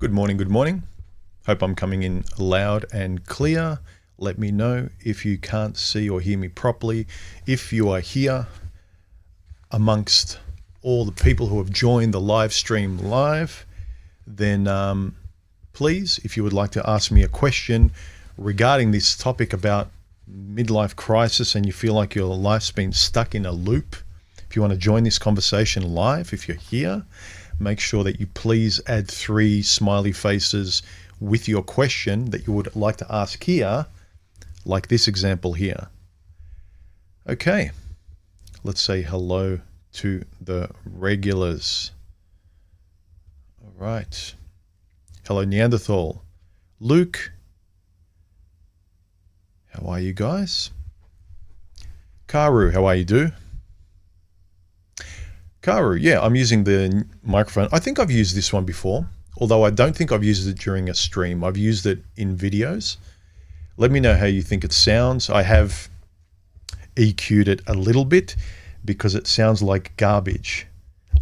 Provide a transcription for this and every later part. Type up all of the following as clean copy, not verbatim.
Good morning, good morning. Hope I'm coming in loud and clear. Let me know if you can't see or hear me properly. If you are here amongst all the people who have joined the live stream live, then please, if you would like to ask me a question regarding this topic about midlife crisis and you feel like your life's been stuck in a loop, if you want to join this conversation live, if you're here, make sure that you please add 3 smiley faces with your question that you would like to ask here, like this example here. Okay, let's say hello to the regulars. All right. Hello, Neanderthal. Luke. How are you guys? Karu, how are you, dude? Karu, yeah, I'm using the microphone. I think I've used this one before, although I don't think I've used it during a stream. I've used it in videos. Let me know how you think it sounds. I have EQ'd it a little bit because it sounds like garbage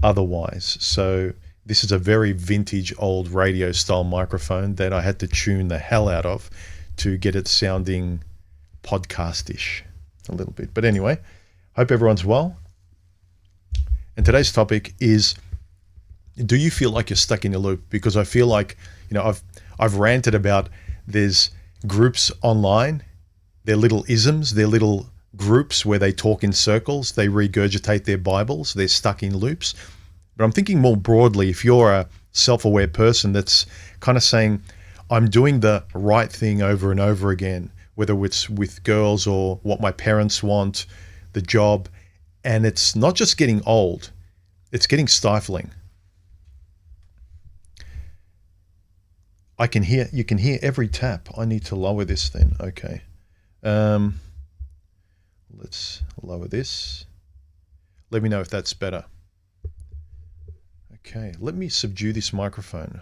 otherwise. So this is a very vintage old radio style microphone that I had to tune the hell out of to get it sounding podcast-ish a little bit. But anyway, hope everyone's well. And today's topic is, do you feel like you're stuck in a loop? Because I feel like, I've ranted about there's groups online, they're little isms, they're little groups where they talk in circles, they regurgitate their Bibles, they're stuck in loops. But I'm thinking more broadly, if you're a self-aware person that's kind of saying, I'm doing the right thing over and over again, whether it's with girls or what my parents want, the job, and it's not just getting old, it's getting stifling. You can hear every tap. I need to lower this then. Okay. Let's lower this. Let me know if that's better. Okay, let me subdue this microphone.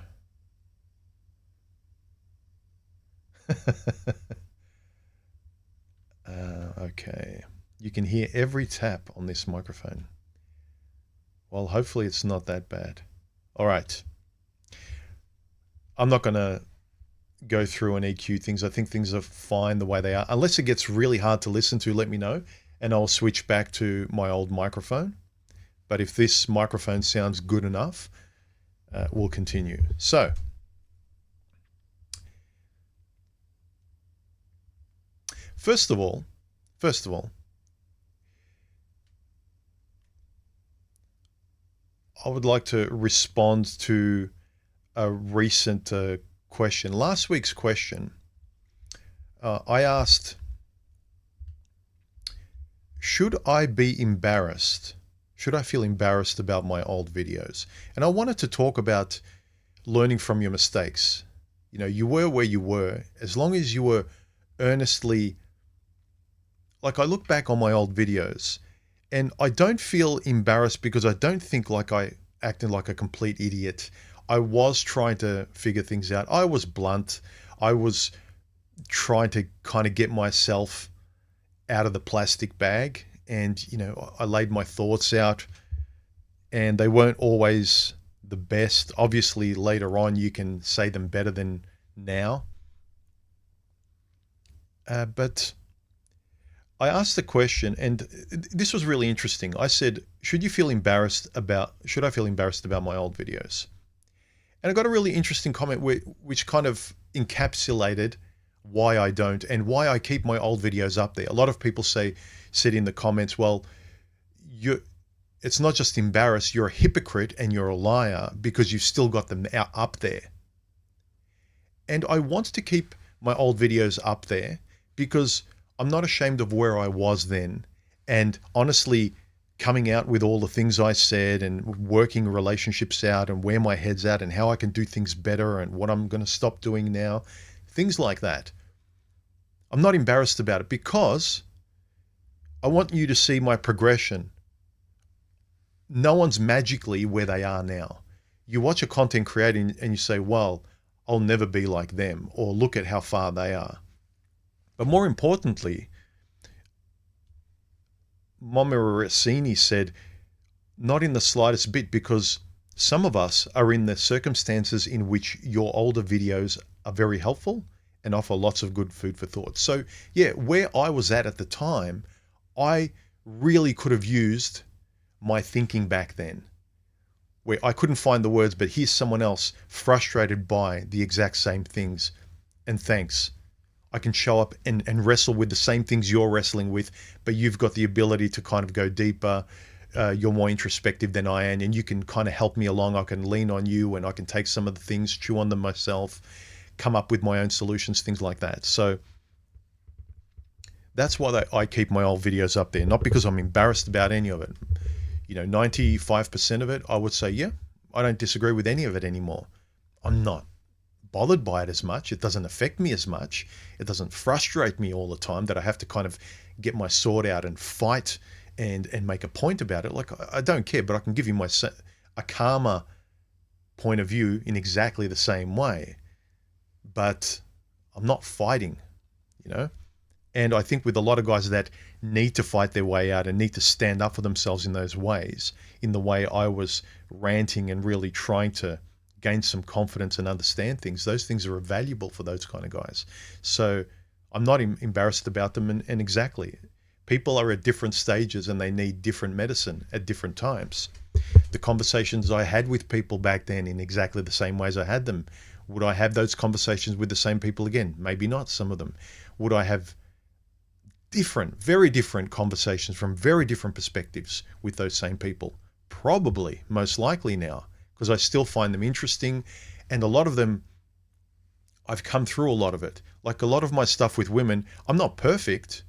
Okay. You can hear every tap on this microphone. Well, hopefully it's not that bad. All right. I'm not going to go through and EQ things. I think things are fine the way they are. Unless it gets really hard to listen to, let me know, and I'll switch back to my old microphone. But if this microphone sounds good enough, we'll continue. So, first of all, I would like to respond to a recent question. Last week's question, I asked, should I be embarrassed? Should I feel embarrassed about my old videos? And I wanted to talk about learning from your mistakes. You were where you were. As long as you were earnestly, like I look back on my old videos and I don't feel embarrassed because I don't think like I acted like a complete idiot. I was trying to figure things out. I was blunt. I was trying to kind of get myself out of the plastic bag. And, I laid my thoughts out and they weren't always the best. Obviously, later on, you can say them better than now. But I asked the question, and this was really interesting. I said, should I feel embarrassed about my old videos? And I got a really interesting comment which kind of encapsulated why I don't and why I keep my old videos up there. A lot of people said in the comments, well, it's not just embarrassed, you're a hypocrite and you're a liar because you've still got them up there. And I want to keep my old videos up there because I'm not ashamed of where I was then. And honestly, coming out with all the things I said and working relationships out and where my head's at and how I can do things better and what I'm going to stop doing now, things like that. I'm not embarrassed about it because I want you to see my progression. No one's magically where they are now. You watch a content creator and you say, well, I'll never be like them, or look at how far they are. But more importantly, Mama Rossini said, not in the slightest bit, because Some of us are in the circumstances in which your older videos are very helpful and offer lots of good food for thought. So yeah, where I was at the time, I really could have used my thinking back then, where I couldn't find the words, but here's someone else frustrated by the exact same things. And thanks. I can show up and wrestle with the same things you're wrestling with, but you've got the ability to kind of go deeper. You're more introspective than I am, and you can kind of help me along. I can lean on you, and I can take some of the things, chew on them myself, come up with my own solutions, things like that. So that's why I keep my old videos up there, not because I'm embarrassed about any of it. 95% of it, I would say, yeah, I don't disagree with any of it anymore. I'm not bothered by it as much. It doesn't affect me as much. It doesn't frustrate me all the time that I have to kind of get my sword out and fight and make a point about it. Like, I don't care, but I can give you a calmer point of view in exactly the same way. But I'm not fighting, And I think with a lot of guys that need to fight their way out and need to stand up for themselves in those ways, in the way I was ranting and really trying to gain some confidence and understand things, those things are valuable for those kind of guys. So I'm not embarrassed about them. And exactly, people are at different stages and they need different medicine at different times. The conversations I had with people back then in exactly the same ways I had them, would I have those conversations with the same people again? Maybe not, some of them. Would I have different, very different conversations from very different perspectives with those same people? Probably, most likely now, because I still find them interesting. And a lot of them, I've come through a lot of it. Like a lot of my stuff with women, I'm not perfect,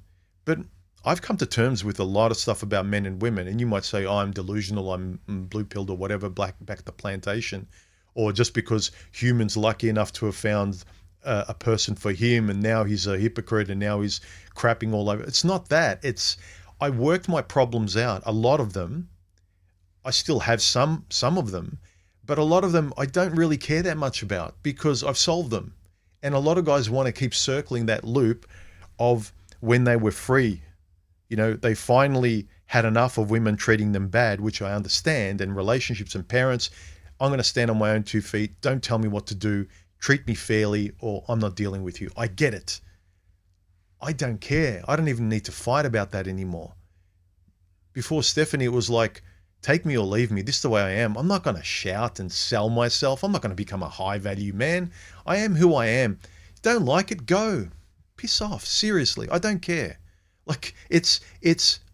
but I've come to terms with a lot of stuff about men and women. And you might say, oh, I'm delusional, I'm blue-pilled or whatever, back the plantation. Or just because humans lucky enough to have found a person for him and now he's a hypocrite and now he's crapping all over. It's not that. It's, I worked my problems out. A lot of them, I still have some of them, but a lot of them I don't really care that much about because I've solved them. And a lot of guys want to keep circling that loop of when they were free. They finally had enough of women treating them bad, which I understand, and relationships and parents. I'm going to stand on my own 2 feet. Don't tell me what to do. Treat me fairly or I'm not dealing with you. I get it. I don't care. I don't even need to fight about that anymore. Before Stephanie, it was like, take me or leave me. This is the way I am. I'm not going to shout and sell myself. I'm not going to become a high value man. I am who I am. Don't like it? Go. Piss off. Seriously. I don't care. Like, it's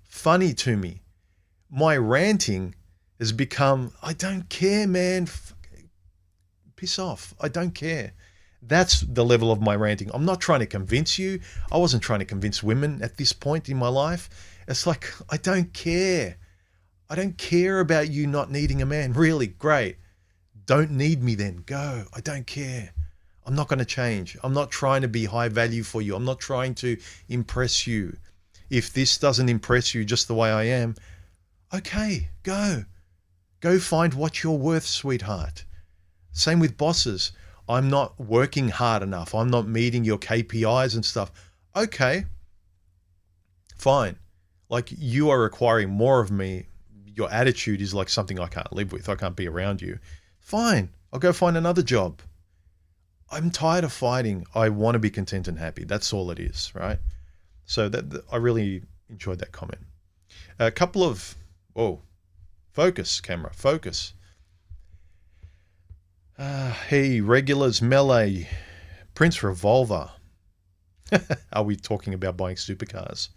funny to me. My ranting has become, I don't care, man. Piss off. I don't care. That's the level of my ranting. I'm not trying to convince you. I wasn't trying to convince women at this point in my life. It's like, I don't care. I don't care about you not needing a man. Really? Great. Don't need me then. Go. I don't care. I'm not going to change. I'm not trying to be high value for you. I'm not trying to impress you. If this doesn't impress you just the way I am, okay, go. Go find what you're worth, sweetheart. Same with bosses. I'm not working hard enough. I'm not meeting your KPIs and stuff. Okay, fine. Like, you are requiring more of me. Your attitude is like something I can't live with. I can't be around you. Fine. I'll go find another job. I'm tired of fighting. I want to be content and happy. That's all it is, right? So I really enjoyed that comment. A couple of, focus, camera, focus. Hey, regulars, melee, Prince Revolver. Are we talking about buying supercars?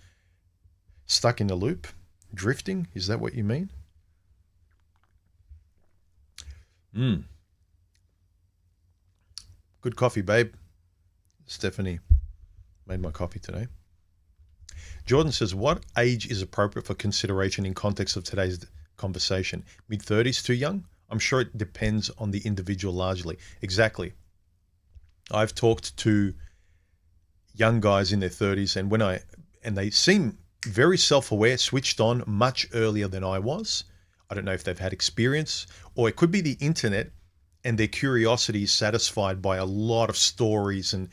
Stuck in a loop? Drifting? Is that what you mean? Good coffee, babe. Stephanie made my coffee today. Jordan says, what age is appropriate for consideration in context of today's conversation? Mid-30s, too young? I'm sure it depends on the individual largely. Exactly. I've talked to young guys in their 30s and they seem very self-aware, switched on much earlier than I was. I don't know if they've had experience, or it could be the internet and their curiosity is satisfied by a lot of stories and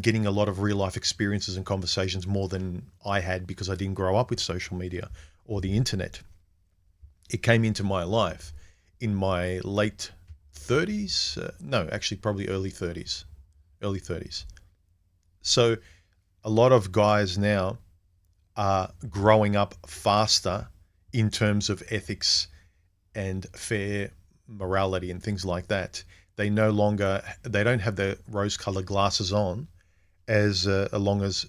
getting a lot of real life experiences and conversations more than I had because I didn't grow up with social media or the internet. It came into my life in my late 30s. No, actually probably early 30s. Early 30s. So a lot of guys now are growing up faster in terms of ethics and fair morality and things like that. They don't have the rose-colored glasses on as long as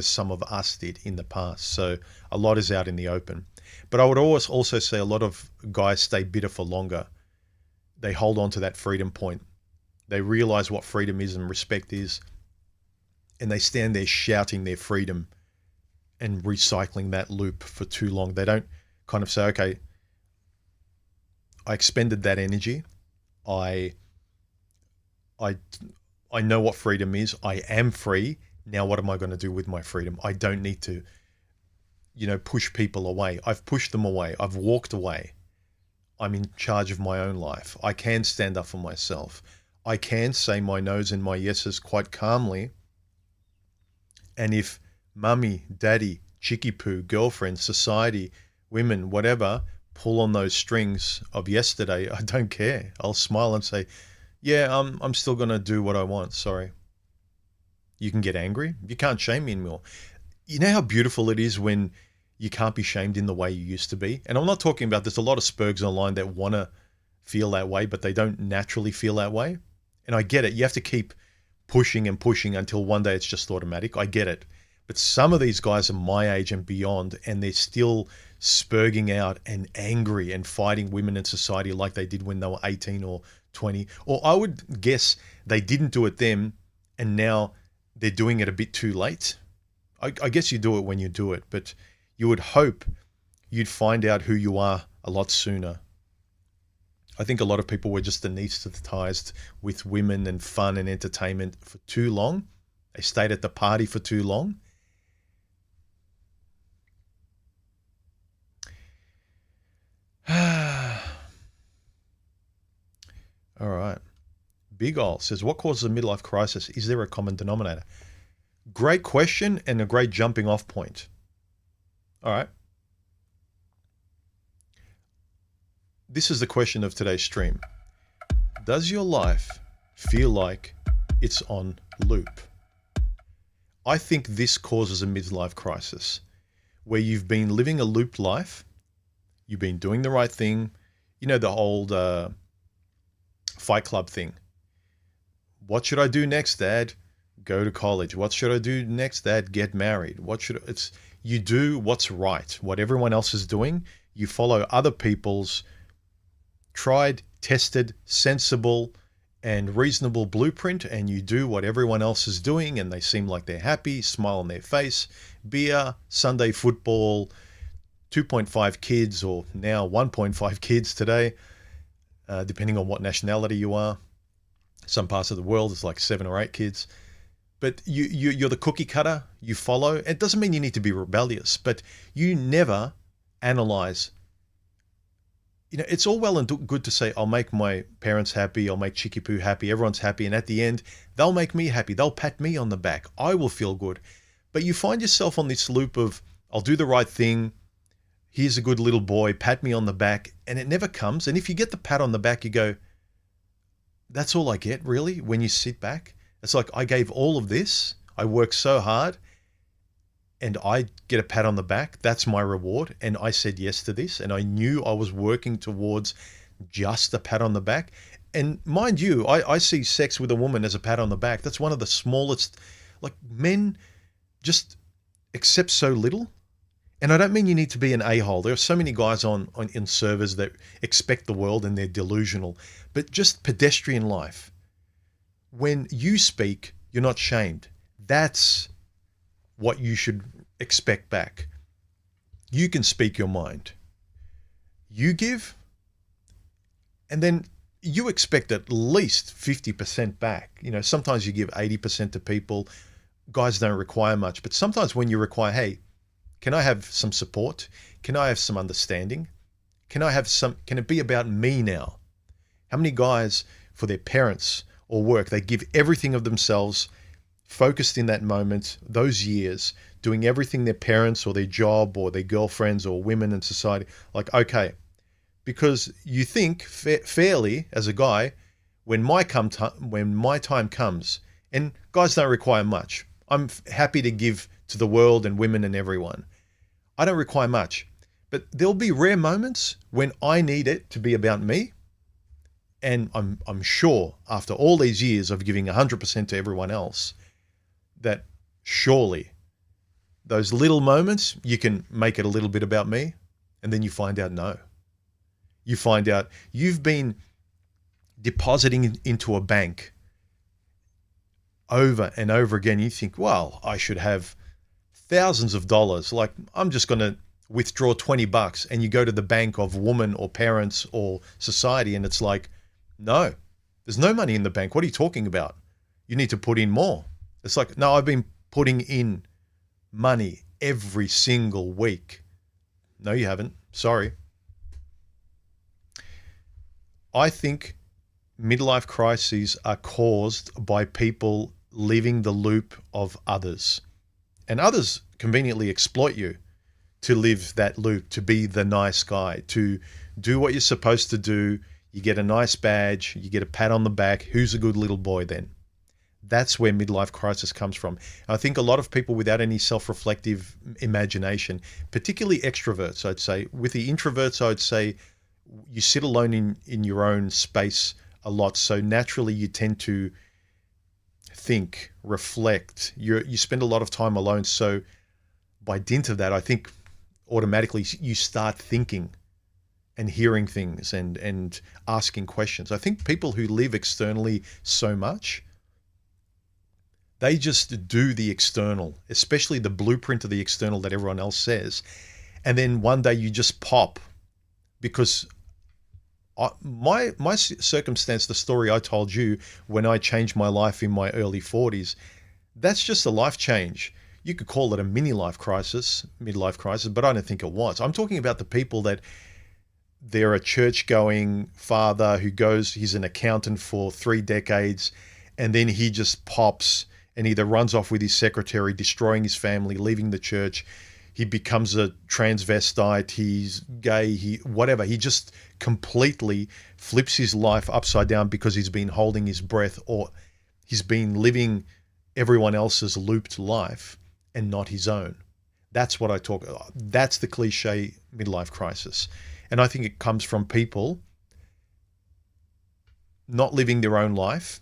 some of us did in the past. So a lot is out in the open. But I would always also say a lot of guys stay bitter for longer. They hold on to that freedom point. They realize what freedom is and respect is, and they stand there shouting their freedom and recycling that loop for too long. They don't kind of say, okay, I expended that energy. I know what freedom is. I am free. Now what am I going to do with my freedom? I don't need to, push people away. I've pushed them away. I've walked away. I'm in charge of my own life. I can stand up for myself. I can say my no's and my yeses quite calmly. And if mummy, daddy, chicky poo, girlfriend, society, women, whatever, pull on those strings of yesterday, I don't care. I'll smile and say, yeah, I'm still going to do what I want. Sorry. You can get angry. You can't shame me anymore. You know how beautiful it is when you can't be shamed in the way you used to be? And I'm not talking about, there's a lot of spurgs online that want to feel that way, but they don't naturally feel that way. And I get it. You have to keep pushing and pushing until one day it's just automatic. I get it. But some of these guys are my age and beyond, and they're still spurging out and angry and fighting women in society like they did when they were 18 or 20. Or I would guess they didn't do it then, and now they're doing it a bit too late. I guess you do it when you do it, but you would hope you'd find out who you are a lot sooner. I think a lot of people were just anesthetized with women and fun and entertainment for too long. They stayed at the party for too long. All right. Big Ol says, what causes a midlife crisis? Is there a common denominator? Great question and a great jumping off point. All right. This is the question of today's stream. Does your life feel like it's on loop? I think this causes a midlife crisis where you've been living a loop life. You've been doing the right thing. You know, the old Fight Club thing. What should I do next, Dad? Go to college. What should I do next, Dad? Get married. You do what's right. What everyone else is doing, you follow other people's tried, tested, sensible, and reasonable blueprint, and you do what everyone else is doing, and they seem like they're happy, smile on their face, beer, Sunday football, 2.5 kids, or now 1.5 kids today, depending on what nationality you are. Some parts of the world, it's like 7 or 8 kids. But you're the cookie cutter, you follow. It doesn't mean you need to be rebellious, but you never analyze. It's all well and good to say, I'll make my parents happy, I'll make Chicky Poo happy, everyone's happy, and at the end, they'll make me happy, they'll pat me on the back, I will feel good. But you find yourself on this loop of, I'll do the right thing, here's a good little boy, pat me on the back, and it never comes. And if you get the pat on the back, you go, that's all I get, really, when you sit back? It's like, I gave all of this, I worked so hard, and I get a pat on the back. That's my reward. And I said yes to this, and I knew I was working towards just a pat on the back. And mind you, I see sex with a woman as a pat on the back. That's one of the smallest, like, men just accept so little. And I don't mean you need to be an a-hole. There are so many guys in servers that expect the world and they're delusional. But just pedestrian life. When you speak, you're not shamed. That's what you should expect back. You can speak your mind. You give, and then you expect at least 50% back. Sometimes you give 80% to people. Guys don't require much, but sometimes when you require, hey, can I have some support? Can I have some understanding? Can it be about me now? How many guys, for their parents or work, they give everything of themselves, focused in that moment, those years, doing everything their parents or their job or their girlfriends or women in society, like, okay, because you think fairly as a guy, when my time comes, and guys don't require much. I'm happy to give to the world and women and everyone. I don't require much, but there'll be rare moments when I need it to be about me. And I'm sure after all these years of giving 100% to everyone else, that surely those little moments, you can make it a little bit about me, and then you find out no. You find out you've been depositing into a bank over and over again. You think, well, I should have thousands of dollars. Like, I'm just going to withdraw $20, and you go to the bank of women or parents or society, and it's like, no, there's no money in the bank. What are you talking about? You need to put in more. It's like, no, I've been putting in money every single week. No, you haven't. Sorry. I think midlife crises are caused by people living the loop of others. And others conveniently exploit you to live that loop, to be the nice guy, to do what you're supposed to do. You get a nice badge, you get a pat on the back. Who's a good little boy then? That's where midlife crisis comes from. I think a lot of people without any self-reflective imagination, particularly extroverts, I'd say. With the introverts, I'd say you sit alone in your own space a lot. So naturally you tend to think, reflect. You spend a lot of time alone. So by dint of that, I think automatically you start thinking and hearing things and asking questions. I think people who live externally so much, they just do the external, especially the blueprint of the external that everyone else says. And then one day you just pop, because my circumstance, the story I told you when I changed my life in my early 40s, that's just a life change. You could call it a mini life crisis, midlife crisis, but I don't think it was. I'm talking about the people that they're a church-going father who he's an accountant for 3 decades, and then he just pops and either runs off with his secretary, destroying his family, leaving the church. He becomes a transvestite, he's gay, whatever. He just completely flips his life upside down because he's been holding his breath, or he's been living everyone else's looped life and not his own. That's what I talk about. That's the cliche midlife crisis. And I think it comes from people not living their own life,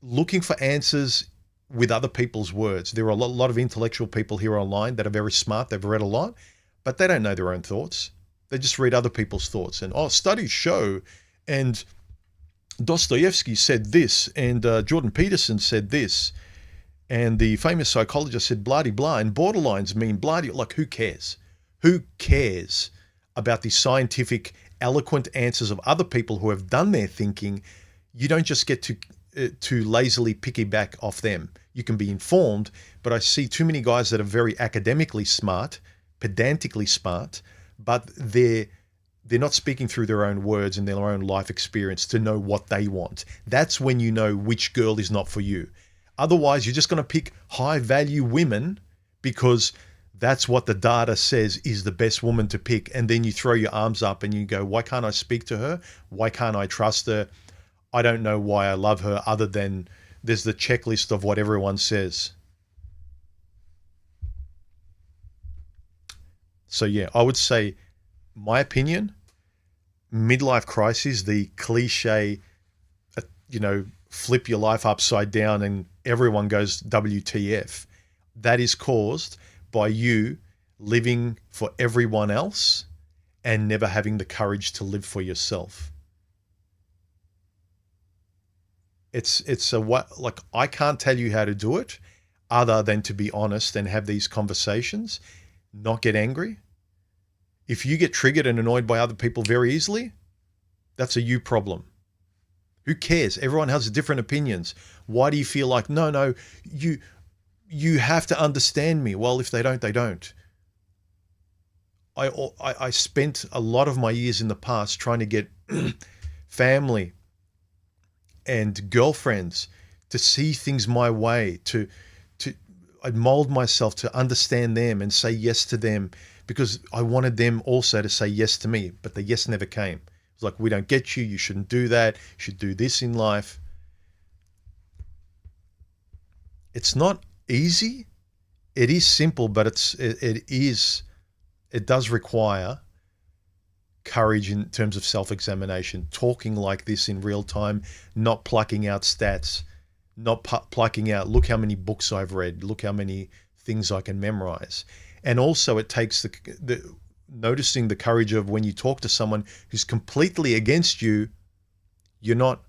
looking for answers with other people's words. There are a lot of intellectual people here online that are very smart. They've read a lot, but they don't know their own thoughts. They just read other people's thoughts. And, studies show, and Dostoevsky said this, and Jordan Peterson said this, and the famous psychologist said blah de blah, and borderlines mean blah de. Like, who cares? Who cares about the scientific, eloquent answers of other people who have done their thinking? You don't just get to lazily piggyback off them. You can be informed, but I see too many guys that are very academically smart, pedantically smart, but they're not speaking through their own words and their own life experience to know what they want. That's when you know which girl is not for you. Otherwise, you're just going to pick high-value women because that's what the data says is the best woman to pick. And then you throw your arms up and you go, why can't I speak to her? Why can't I trust her? I don't know why I love her other than there's the checklist of what everyone says. So yeah, I would say, my opinion, midlife crisis, the cliche, flip your life upside down and everyone goes WTF. That is caused by you living for everyone else and never having the courage to live for yourself. I can't tell you how to do it other than to be honest and have these conversations, not get angry. If you get triggered and annoyed by other people very easily, that's a you problem. Who cares? Everyone has different opinions. Why do you feel like, no, you have to understand me? Well, if they don't, they don't. I spent a lot of my years in the past trying to get family and girlfriends to see things my way, I'd mold myself to understand them and say yes to them because I wanted them also to say yes to me, but the yes never came. It's like, we don't get you. You shouldn't do that. You should do this in life. It's not easy. It is simple, but it does require courage in terms of self-examination, talking like this in real time, not plucking out stats, not plucking out, look how many books I've read, look how many things I can memorize. And also it takes the noticing the courage of when you talk to someone who's completely against you, you're not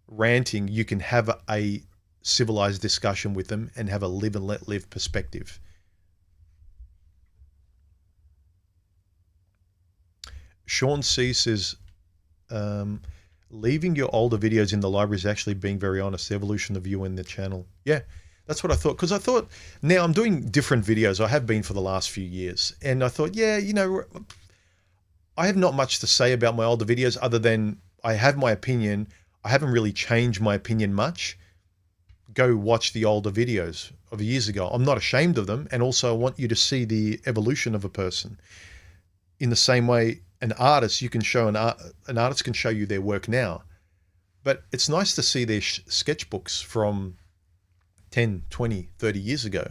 ranting, you can have a civilized discussion with them and have a live and let live perspective. Sean C says, leaving your older videos in the library is actually being very honest, the evolution of you and the channel. Yeah, that's what I thought. Because I thought, now I'm doing different videos. I have been for the last few years. And I thought, yeah, you know, I have not much to say about my older videos other than I have my opinion. I haven't really changed my opinion much. Go watch the older videos of years ago. I'm not ashamed of them. And also I want you to see the evolution of a person. In the same way, an artist, you can show an artist can show you their work now, but it's nice to see their sketchbooks from 10, 20, 30 years ago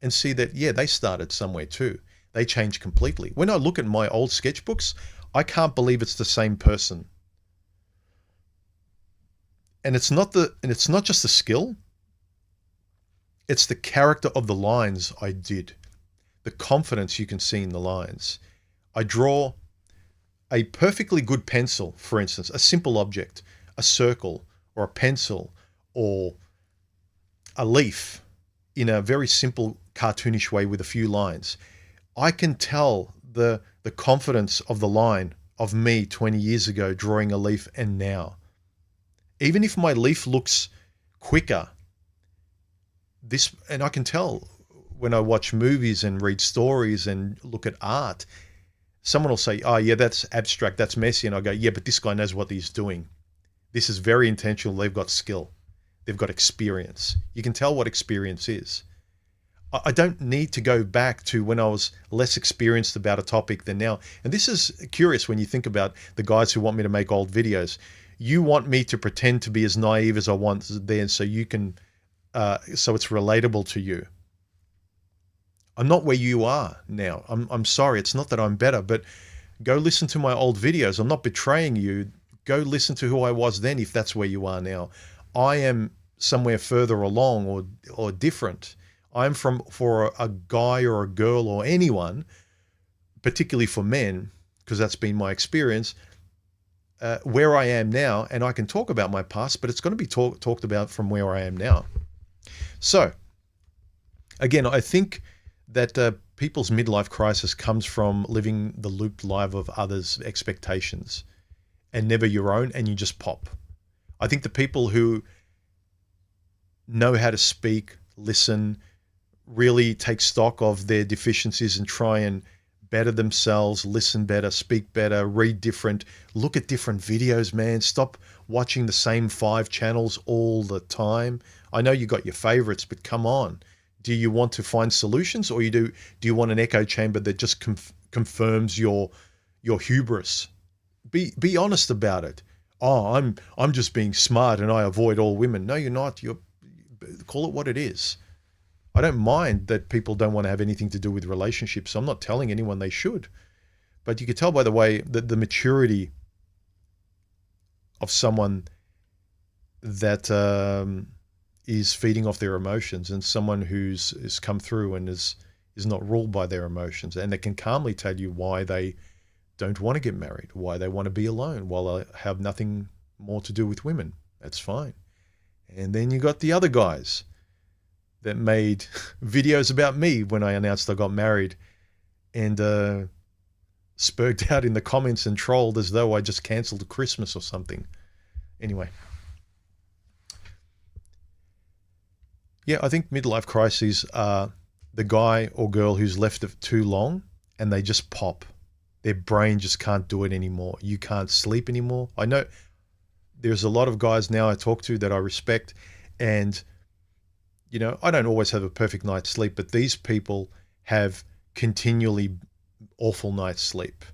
and see that, yeah, they started somewhere too. They changed completely. When I look at my old sketchbooks, I can't believe it's the same person. And it's not just the skill, it's the character of the lines I did, the confidence you can see in the lines. I draw a perfectly good pencil, for instance, a simple object, a circle or a pencil or a leaf in a very simple cartoonish way with a few lines. I can tell the confidence of the line of me 20 years ago drawing a leaf and now. Even if my leaf looks quicker, and I can tell when I watch movies and read stories and look at art, someone will say, oh yeah, that's abstract, that's messy. And I go, yeah, but this guy knows what he's doing. This is very intentional. They've got skill. They've got experience. You can tell what experience is. I don't need to go back to when I was less experienced about a topic than now. And this is curious when you think about the guys who want me to make old videos. You want me to pretend to be as naive as I want then so you can, so it's relatable to you. I'm not where you are now. I'm sorry. It's not that I'm better, but go listen to my old videos. I'm not betraying you. Go listen to who I was then if that's where you are now. I am somewhere further along or different. I'm for a guy or a girl or anyone, particularly for men, because that's been my experience, where I am now, and I can talk about my past, but it's going to be talked about from where I am now. So, again, I think that people's midlife crisis comes from living the looped life of others' expectations and never your own, and you just pop. I think the people who know how to speak, listen, really take stock of their deficiencies and try and better themselves, listen better, speak better, read different, look at different videos, man. Stop watching the same 5 channels all the time. I know you got your favorites, but come on. Do you want to find solutions, or do you want an echo chamber that just confirms your hubris? Be honest about it. Oh, I'm just being smart and I avoid all women. No, you're not. Call it what it is. I don't mind that people don't want to have anything to do with relationships. I'm not telling anyone they should, but you could tell by the way that the maturity of someone that is feeding off their emotions, and someone who's come through and is not ruled by their emotions, and they can calmly tell you why they don't want to get married, why they want to be alone, while they have nothing more to do with women. That's fine. And then you got the other guys that made videos about me when I announced I got married, and spurred out in the comments and trolled as though I just cancelled Christmas or something. Anyway. Yeah, I think midlife crises are the guy or girl who's left it too long and they just pop. Their brain just can't do it anymore. You can't sleep anymore. I know there's a lot of guys now I talk to that I respect, and you know, I don't always have a perfect night's sleep, but these people have continually awful night's sleep.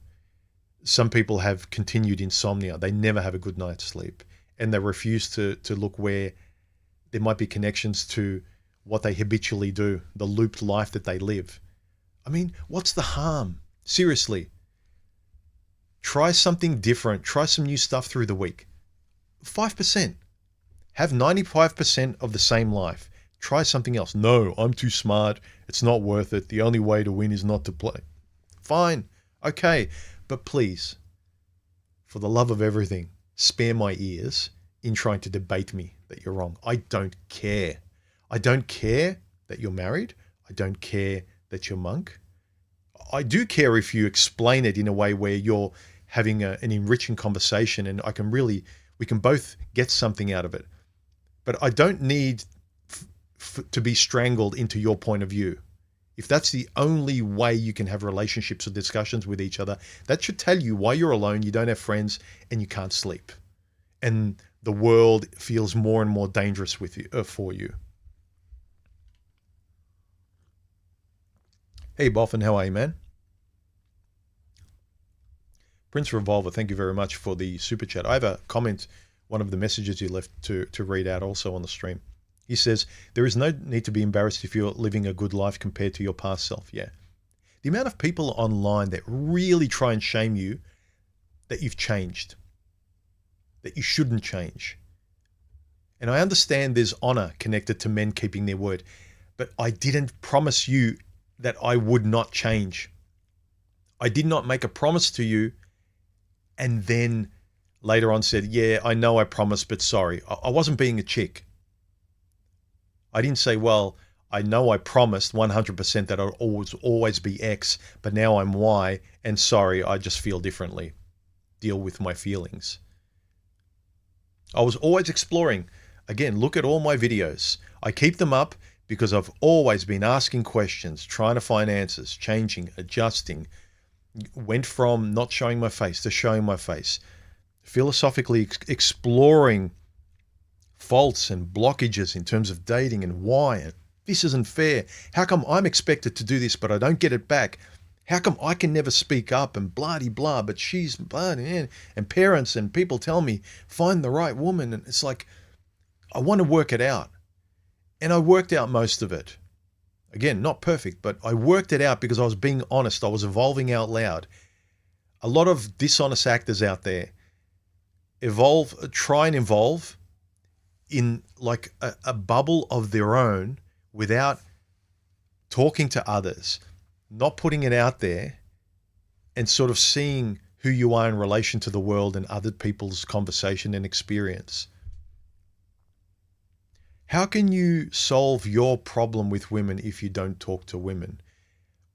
Some people have continued insomnia. They never have a good night's sleep, and they refuse to look where there might be connections to what they habitually do, the looped life that they live. I mean, what's the harm? Seriously. Try something different. Try some new stuff through the week. 5%. Have 95% of the same life. Try something else. No, I'm too smart. It's not worth it. The only way to win is not to play. Fine. Okay. But please, for the love of everything, spare my ears in trying to debate me that you're wrong. I don't care. I don't care that you're married. I don't care that you're monk. I do care if you explain it in a way where you're having an enriching conversation and we can both get something out of it. But I don't need to be strangled into your point of view. If that's the only way you can have relationships or discussions with each other, that should tell you why you're alone, you don't have friends, and you can't sleep. And the world feels more and more dangerous with you, for you. Hey, Boffin, how are you, man? Prince Revolver, thank you very much for the super chat. I have a comment, one of the messages you left to read out also on the stream. He says, there is no need to be embarrassed if you're living a good life compared to your past self. Yeah. The amount of people online that really try and shame you that you've changed, that you shouldn't change. And I understand there's honor connected to men keeping their word, but I didn't promise you that I would not change. I did not make a promise to you and then later on said, yeah, I know I promised, but sorry. I wasn't being a chick. I didn't say, well, I know I promised 100% that I'll always be X, but now I'm Y, and sorry, I just feel differently. Deal with my feelings. I was always exploring. Again, look at all my videos. I keep them up because I've always been asking questions, trying to find answers, changing, adjusting. Went from not showing my face to showing my face. Philosophically exploring faults and blockages in terms of dating and why. And this isn't fair. How come I'm expected to do this, but I don't get it back? How come I can never speak up and blah-de-blah, but she's blah, and parents and people tell me, find the right woman. And it's like, I want to work it out. And I worked out most of it. Again, not perfect, but I worked it out because I was being honest. I was evolving out loud. A lot of dishonest actors out there try and evolve in like a bubble of their own without talking to others, not putting it out there and sort of seeing who you are in relation to the world and other people's conversation and experience. How can you solve your problem with women if you don't talk to women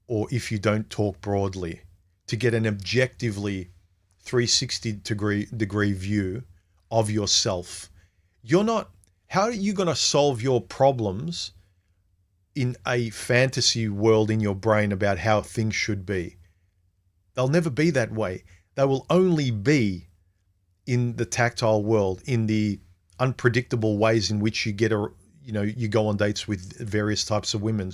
or if you don't talk broadly to get an objectively 360 degree view of yourself? How are you going to solve your problems in a fantasy world in your brain about how things should be? They'll never be that way. They will only be in the tactile world, in the unpredictable ways in which you you go on dates with various types of women,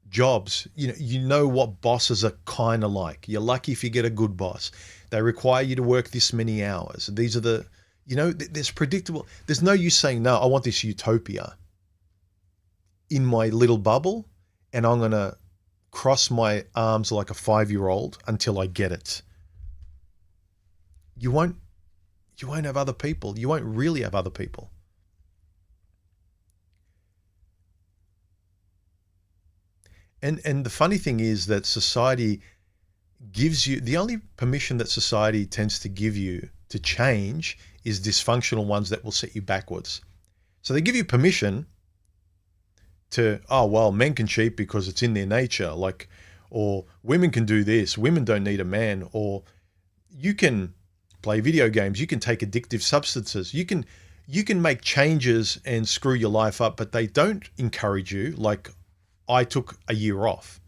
jobs. You know what bosses are kind of like. You're lucky if you get a good boss. They require you to work this many hours. These are there's predictable. There's no use saying, no, I want this utopia in my little bubble and I'm going to cross my arms like a 5-year-old until I get it. You won't have other people. You won't really have other people. And the funny thing is that society gives you, the only permission that society tends to give you to change is dysfunctional ones that will set you backwards. So they give you permission to, oh, well, men can cheat because it's in their nature, or women can do this, women don't need a man, or you can play video games, you can take addictive substances, you can make changes and screw your life up, but they don't encourage you. Like, I took a year off.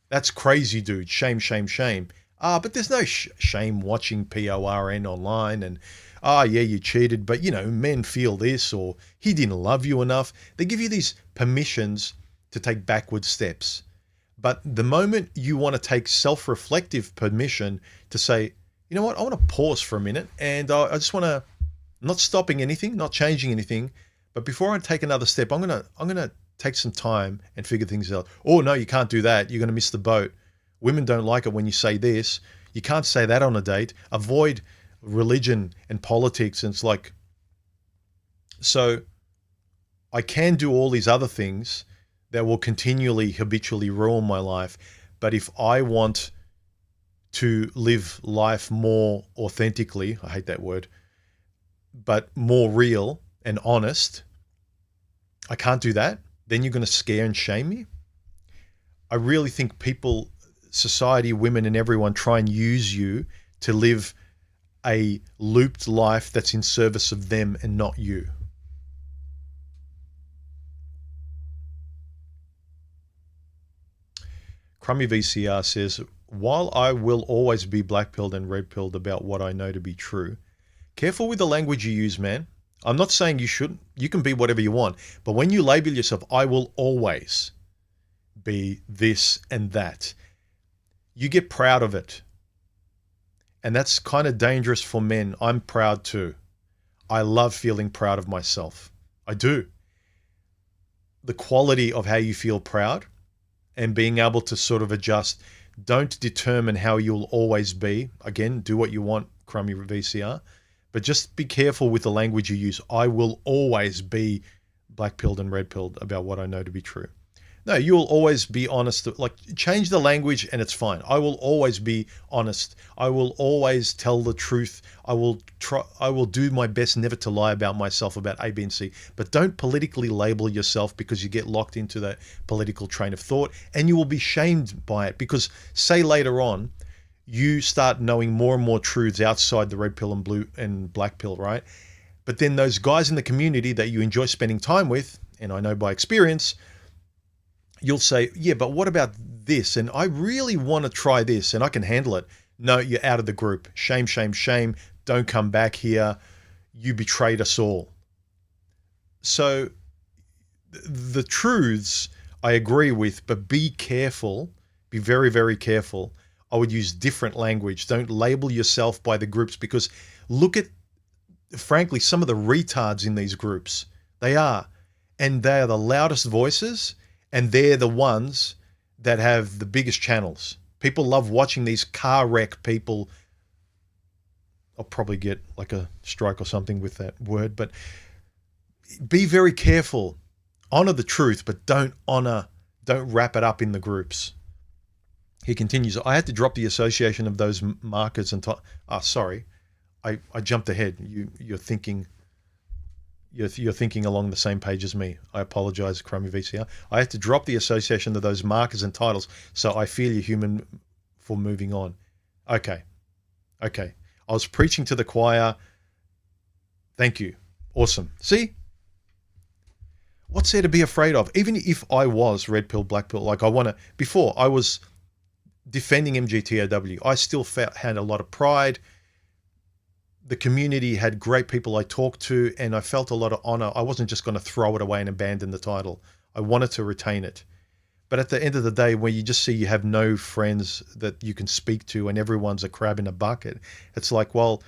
That's crazy, dude. Shame, shame, shame. But there's no shame watching PORN online and, yeah, you cheated, but men feel this, or he didn't love you enough. They give you these permissions to take backward steps. But the moment you want to take self-reflective permission to say, you know what, I want to pause for a minute, and I just want to, not stopping anything, not changing anything, but before I take another step, I'm gonna take some time and figure things out. Oh no, you can't do that. You're gonna miss the boat. Women don't like it when you say this. You can't say that on a date. Avoid religion and politics. And it's like, so I can do all these other things that will continually, habitually ruin my life. But if I want to live life more authentically, I hate that word, but more real and honest, I can't do that. Then you're going to scare and shame me. I really think people, society, women and everyone try and use you to live a looped life that's in service of them and not you. Crummy VCR says, while I will always be black-pilled and red-pilled about what I know to be true, careful with the language you use, man. I'm not saying you shouldn't. You can be whatever you want. But when you label yourself, I will always be this and that, you get proud of it. And that's kind of dangerous for men. I'm proud too. I love feeling proud of myself. I do. The quality of how you feel proud and being able to sort of adjust. Don't determine how you'll always be. Again, do what you want, crummy VCR. But just be careful with the language you use. I will always be black-pilled and red-pilled about what I know to be true. No, you will always be honest. Like, change the language and it's fine. I will always be honest. I will always tell the truth. I will do my best never to lie about myself about A, B, and C. But don't politically label yourself, because you get locked into that political train of thought and you will be shamed by it. Because say later on, you start knowing more and more truths outside the red pill and blue and black pill, right? But then those guys in the community that you enjoy spending time with, and I know by experience, you'll say, yeah, but what about this? And I really want to try this and I can handle it. No, you're out of the group. Shame, shame, shame. Don't come back here. You betrayed us all. So the truths I agree with, but be careful. Be very, very careful. I would use different language. Don't label yourself by the groups, because look at, frankly, some of the retards in these groups. They are. And they are the loudest voices. And they're the ones that have the biggest channels. People love watching these car wreck people. I'll probably get like a strike or something with that word, but be very careful. Honor the truth, but don't wrap it up in the groups. He continues, I had to drop the association of those markers and sorry, I jumped ahead. You're thinking along the same page as me. I apologize, Crummy VCR. I had to drop the association of those markers and titles, so I feel you, human, for moving on. Okay. I was preaching to the choir. Thank you. Awesome. See? What's there to be afraid of? Even if I was red pill, black pill, like before I was defending MGTOW, I still had a lot of pride. The community had great people I talked to, and I felt a lot of honor. I wasn't just going to throw it away and abandon the title. I wanted to retain it. But at the end of the day, when you just see you have no friends that you can speak to and everyone's a crab in a bucket, it's like, well,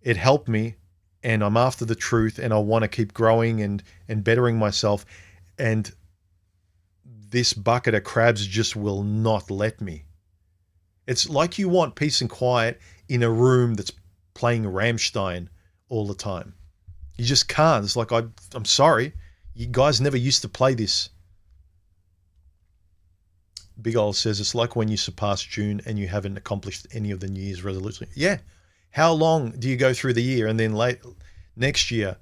it helped me and I'm after the truth and I want to keep growing and bettering myself. And this bucket of crabs just will not let me. It's like you want peace and quiet in a room that's playing Rammstein all the time. You just can't. It's like, I'm sorry. You guys never used to play this. Big Ol says, it's like when you surpass June and you haven't accomplished any of the New Year's resolutions. Yeah. How long do you go through the year and then next year,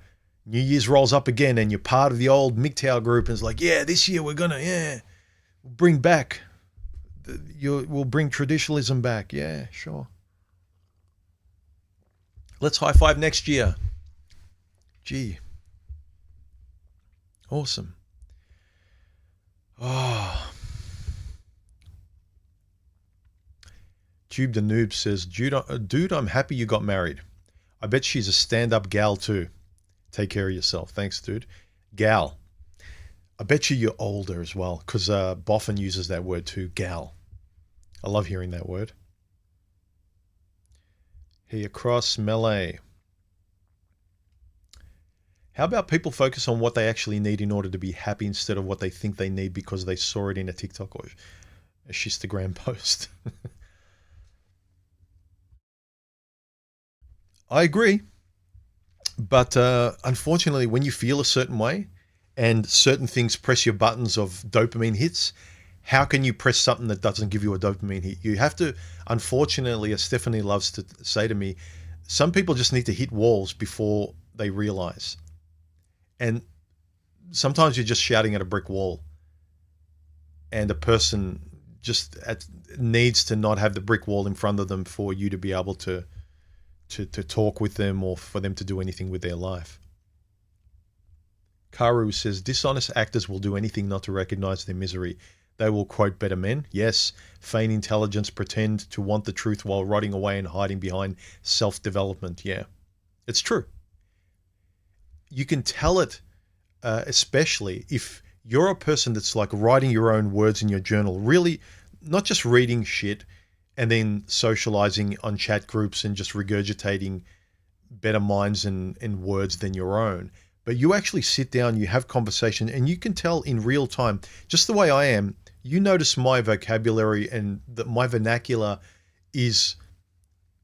New Year's rolls up again and you're part of the old MGTOW group and it's like, yeah, this year we're going to, bring back, we'll bring traditionalism back. Yeah, sure. Let's high five next year. Gee. Awesome. Oh. Tube the Noob says, dude, I'm happy you got married. I bet she's a stand-up gal too. Take care of yourself. Thanks, dude. Gal. I bet you're older as well, because Boffin uses that word too, gal. I love hearing that word. Here across melee. How about people focus on what they actually need in order to be happy instead of what they think they need because they saw it in a TikTok or a Shistagram post? I agree. But unfortunately, when you feel a certain way and certain things press your buttons of dopamine hits, how can you press something that doesn't give you a dopamine hit? You have to, unfortunately, as Stephanie loves to say to me, some people just need to hit walls before they realize. And sometimes you're just shouting at a brick wall, and a person just needs to not have the brick wall in front of them for you to be able to talk with them or for them to do anything with their life. Karu says, dishonest actors will do anything not to recognize their misery. They will quote better men. Yes, feign intelligence, pretend to want the truth while rotting away and hiding behind self-development. Yeah, it's true. You can tell it, especially if you're a person that's like writing your own words in your journal, really not just reading shit and then socializing on chat groups and just regurgitating better minds and words than your own. But you actually sit down, you have conversation, and you can tell in real time, just the way I am, you notice my vocabulary and that my vernacular is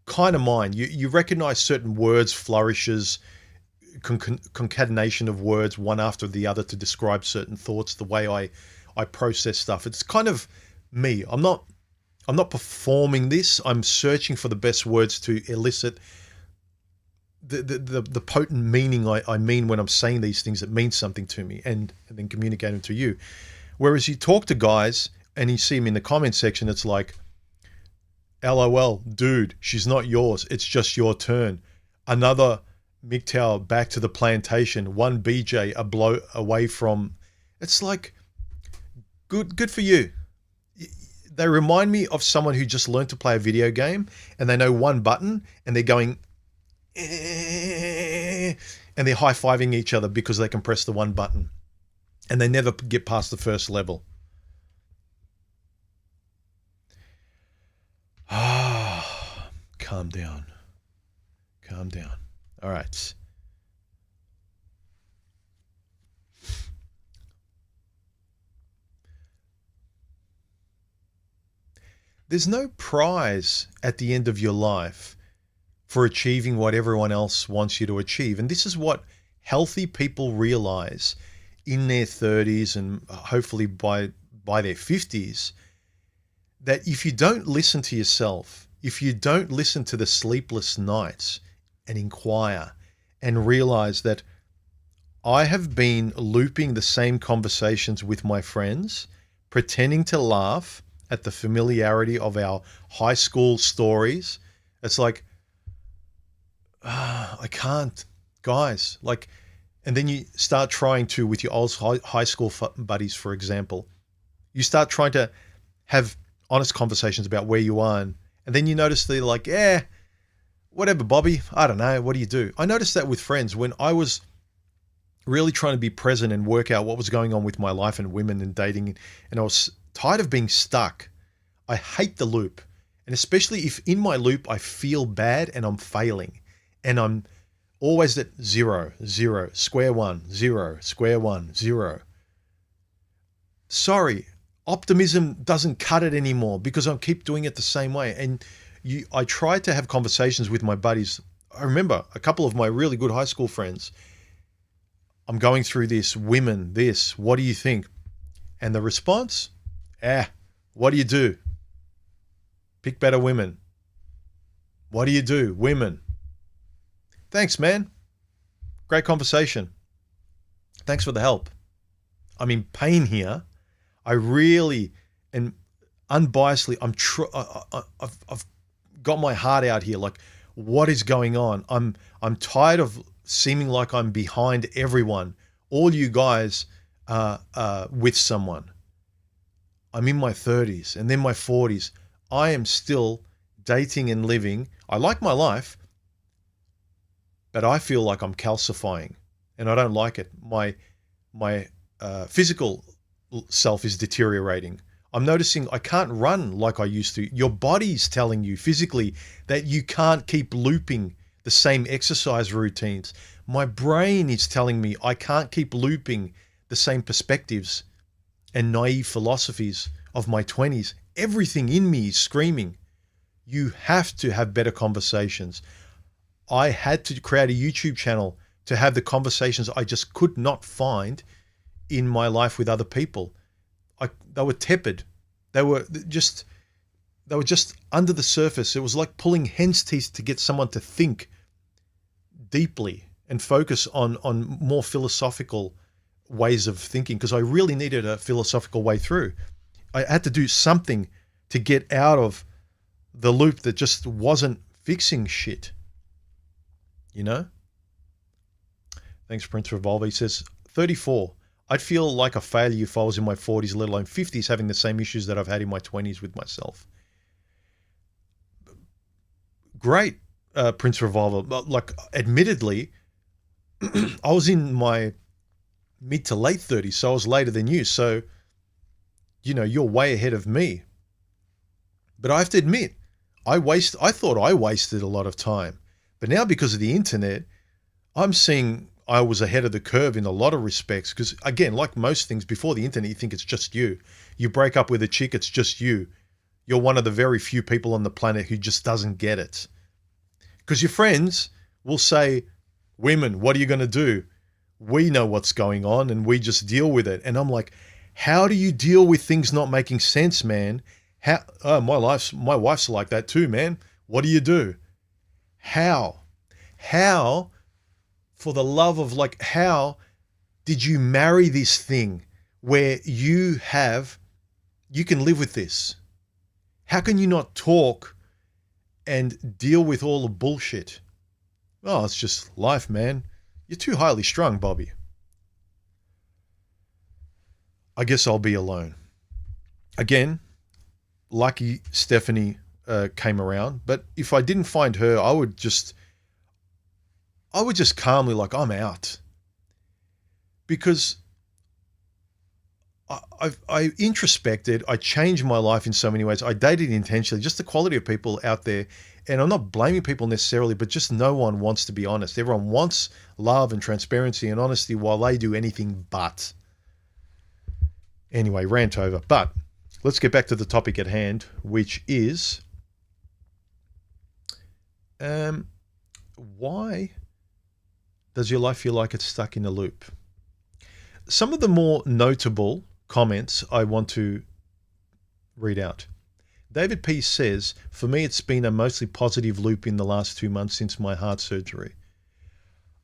kind of mine. You recognize certain words, flourishes, concatenation of words one after the other to describe certain thoughts, the way I process stuff. It's kind of me. I'm not performing this. I'm searching for the best words to elicit the potent meaning I mean when I'm saying these things that mean something to me and then communicate them to you. Whereas you talk to guys and you see them in the comment section, it's like, LOL, dude, she's not yours. It's just your turn. Another MGTOW back to the plantation. One BJ a blow away from. It's like, good for you. They remind me of someone who just learned to play a video game and they know one button and they're going and they're high-fiving each other because they can press the one button and they never get past the first level. Calm down. Calm down. All right. There's no prize at the end of your life for achieving what everyone else wants you to achieve. And this is what healthy people realize in their 30s and hopefully by their 50s, that if you don't listen to yourself, if you don't listen to the sleepless nights and inquire and realize that I have been looping the same conversations with my friends, pretending to laugh at the familiarity of our high school stories. It's like, I can't, guys. Like, and then you start trying to, with your old high school buddies, for example, you start trying to have honest conversations about where you are. And then you notice they're like, yeah, whatever, Bobby. I don't know. What do you do? I noticed that with friends when I was really trying to be present and work out what was going on with my life and women and dating. And I was tired of being stuck. I hate the loop. And especially if in my loop, I feel bad and I'm failing. And I'm always at 0, 0, square one, 0, square one, 0. Sorry, optimism doesn't cut it anymore because I keep doing it the same way. And I tried to have conversations with my buddies. I remember a couple of my really good high school friends. I'm going through this, women, this, what do you think? And the response, what do you do? Pick better women. What do you do? Women. Thanks, man. Great conversation. Thanks for the help. I'm in pain here. I really, and unbiasedly, I've got my heart out here. Like, what is going on? I'm tired of seeming like I'm behind everyone. All you guys are with someone. I'm in my 30s and then my 40s. I am still dating and living. I like my life, but I feel like I'm calcifying and I don't like it. My physical self is deteriorating. I'm noticing I can't run like I used to. Your body's telling you physically that you can't keep looping the same exercise routines. My brain is telling me I can't keep looping the same perspectives and naive philosophies of my 20s. Everything in me is screaming, you have to have better conversations. I had to create a YouTube channel to have the conversations I just could not find in my life with other people. They were tepid. They were just under the surface. It was like pulling hen's teeth to get someone to think deeply and focus on more philosophical ways of thinking, because I really needed a philosophical way through. I had to do something to get out of the loop that just wasn't fixing shit. You know? Thanks, Prince Revolver. He says, 34. I'd feel like a failure if I was in my 40s, let alone 50s, having the same issues that I've had in my 20s with myself. Great, Prince Revolver. Like, admittedly, I was in my mid to late 30s, so I was later than you. So, you know, you're way ahead of me. But I have to admit, I thought I wasted a lot of time. But now, because of the internet, I'm seeing I was ahead of the curve in a lot of respects. Because again, like most things, before the internet, you think it's just you. You break up with a chick, it's just you. You're one of the very few people on the planet who just doesn't get it. Because your friends will say, women, what are you going to do? We know what's going on and we just deal with it. And I'm like, how do you deal with things not making sense, man? My wife's like that too, man. What do you do? How, for the love of, like, how did you marry this thing where you can live with this? How can you not talk and deal with all the bullshit? Oh, it's just life, man. You're too highly strung, Bobby. I guess I'll be alone. Again, lucky Stephanie came around, but if I didn't find her, I would just calmly, like, I'm out. Because I introspected, I changed my life in so many ways. I dated intentionally, just the quality of people out there. And I'm not blaming people necessarily, but just no one wants to be honest. Everyone wants love and transparency and honesty while they do anything but. Anyway, rant over. But let's get back to the topic at hand, which is why does your life feel like it's stuck in a loop? Some of the more notable comments I want to read out. David P. says, for me, it's been a mostly positive loop in the last 2 months since my heart surgery.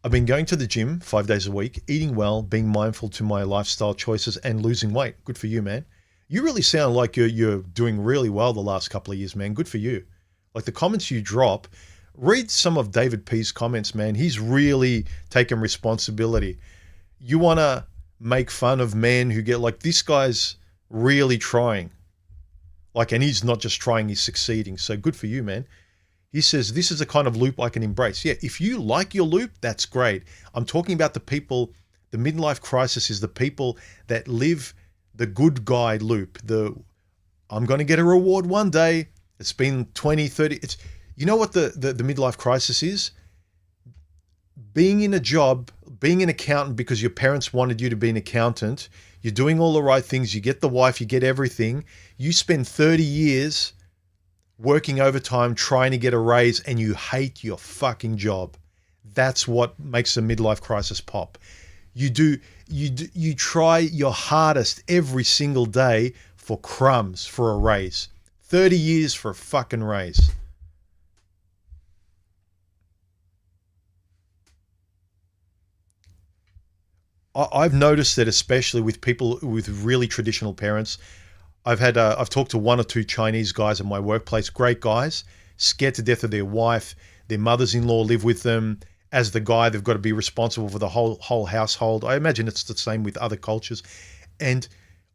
I've been going to the gym 5 days a week, eating well, being mindful to my lifestyle choices, and losing weight. Good for you, man. You really sound like you're doing really well the last couple of years, man. Good for you. Like the comments you drop, read some of David P.'s comments, man. He's really taken responsibility. You want to make fun of men who get, like, this guy's really trying. Like, and he's not just trying, he's succeeding. So good for you, man. He says, this is a kind of loop I can embrace. Yeah, if you like your loop, that's great. I'm talking about the people, the midlife crisis is the people that live the good guy loop. I'm going to get a reward one day. It's been 20, 30. You know what the midlife crisis is? Being in a job, being an accountant because your parents wanted you to be an accountant. You're doing all the right things. You get the wife, you get everything. You spend 30 years working overtime, trying to get a raise, and you hate your fucking job. That's what makes a midlife crisis pop. You try your hardest every single day for crumbs, for a raise. 30 years for a fucking raise. I've noticed that, especially with people with really traditional parents. I've talked to 1 or 2 Chinese guys at my workplace, great guys, scared to death of their wife. Their mothers-in-law live with them. As the guy, they've got to be responsible for the whole household. I imagine it's the same with other cultures. And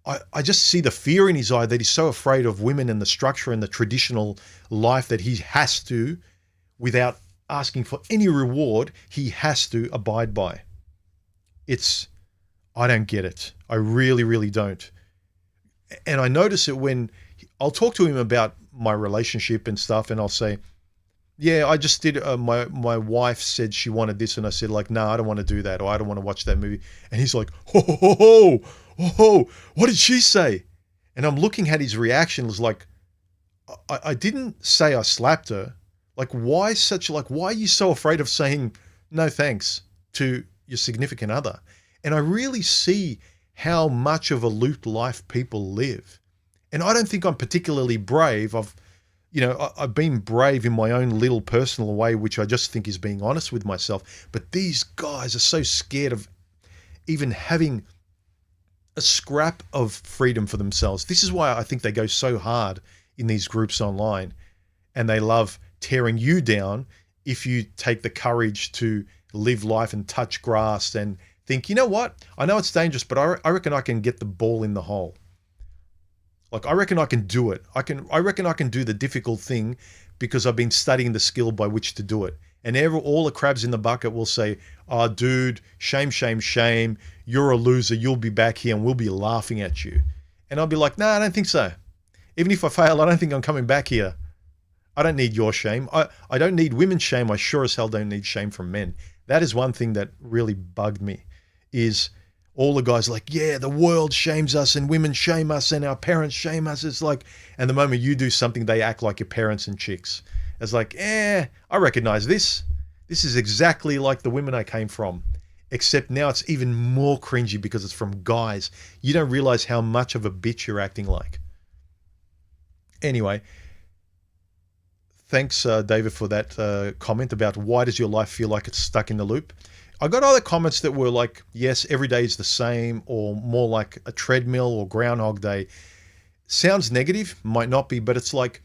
I just see the fear in his eye that he's so afraid of women and the structure and the traditional life that he has to, without asking for any reward, he has to abide by. I don't get it. I really, really don't. And I notice it when I'll talk to him about my relationship and stuff, and I'll say, yeah, I just did, my wife said she wanted this, and I said, like, nah, I don't want to do that, or I don't want to watch that movie. And he's like, what did she say? And I'm looking at his reaction, was like, I didn't say I slapped her. Like, why are you so afraid of saying no thanks to your significant other? And I really see how much of a looped life people live. And I don't think I'm particularly brave. I've been brave in my own little personal way, which I just think is being honest with myself. But these guys are so scared of even having a scrap of freedom for themselves. This is why I think they go so hard in these groups online, and they love tearing you down if you take the courage to live life and touch grass and think, you know what? I know it's dangerous, but I reckon I can get the ball in the hole. Like, I reckon I can do it. I reckon I can do the difficult thing because I've been studying the skill by which to do it. And all the crabs in the bucket will say, oh, dude, shame, shame, shame. You're a loser. You'll be back here and we'll be laughing at you. And I'll be like, nah, I don't think so. Even if I fail, I don't think I'm coming back here. I don't need your shame. I don't need women's shame. I sure as hell don't need shame from men. That is one thing that really bugged me, is all the guys like, yeah, the world shames us and women shame us and our parents shame us. It's like, and the moment you do something, they act like your parents and chicks. It's like, I recognize this. This is exactly like the women I came from, except now it's even more cringy because it's from guys. You don't realize how much of a bitch you're acting like. Anyway, thanks, David, for that comment about why does your life feel like it's stuck in the loop. I got other comments that were like, yes, every day is the same, or more like a treadmill or Groundhog Day. Sounds negative, might not be, but it's like,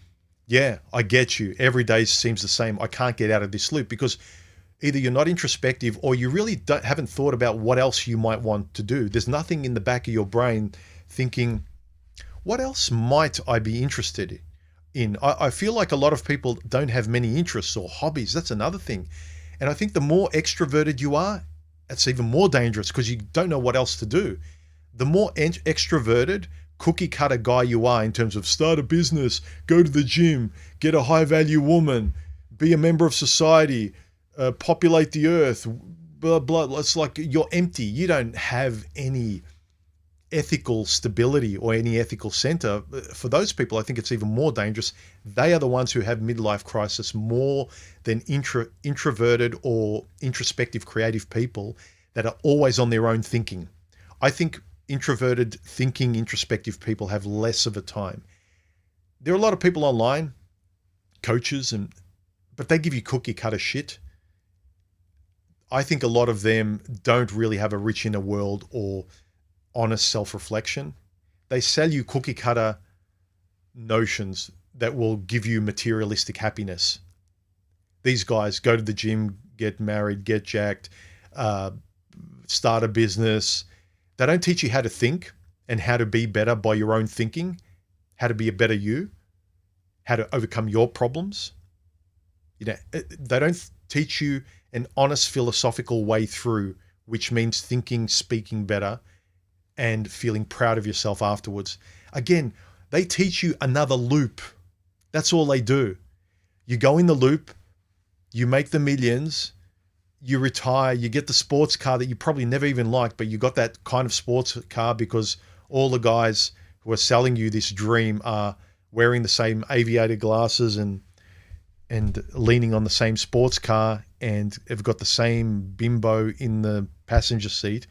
yeah, I get you. Every day seems the same. I can't get out of this loop because either you're not introspective or you really haven't thought about what else you might want to do. There's nothing in the back of your brain thinking, what else might I be interested in? I feel like a lot of people don't have many interests or hobbies. That's another thing. And I think the more extroverted you are, it's even more dangerous because you don't know what else to do. The more extroverted, cookie cutter guy you are in terms of start a business, go to the gym, get a high value woman, be a member of society, populate the earth, blah, blah. It's like you're empty. You don't have any ethical stability or any ethical center. For those people, I think it's even more dangerous. They are the ones who have midlife crisis more than introverted or introspective creative people that are always on their own thinking. I think introverted thinking, introspective people have less of a time. There are a lot of people online, coaches, but they give you cookie cutter shit. I think a lot of them don't really have a rich inner world or honest self-reflection. They sell you cookie cutter notions that will give you materialistic happiness. These guys go to the gym, get married, get jacked, start a business. They don't teach you how to think and how to be better by your own thinking, how to be a better you, how to overcome your problems. They don't teach you an honest philosophical way through, which means thinking, speaking better, and feeling proud of yourself afterwards. Again, they teach you another loop. That's all they do. You go in the loop, you make the millions, you retire, you get the sports car that you probably never even liked, but you got that kind of sports car because all the guys who are selling you this dream are wearing the same aviator glasses and leaning on the same sports car and have got the same bimbo in the passenger seat.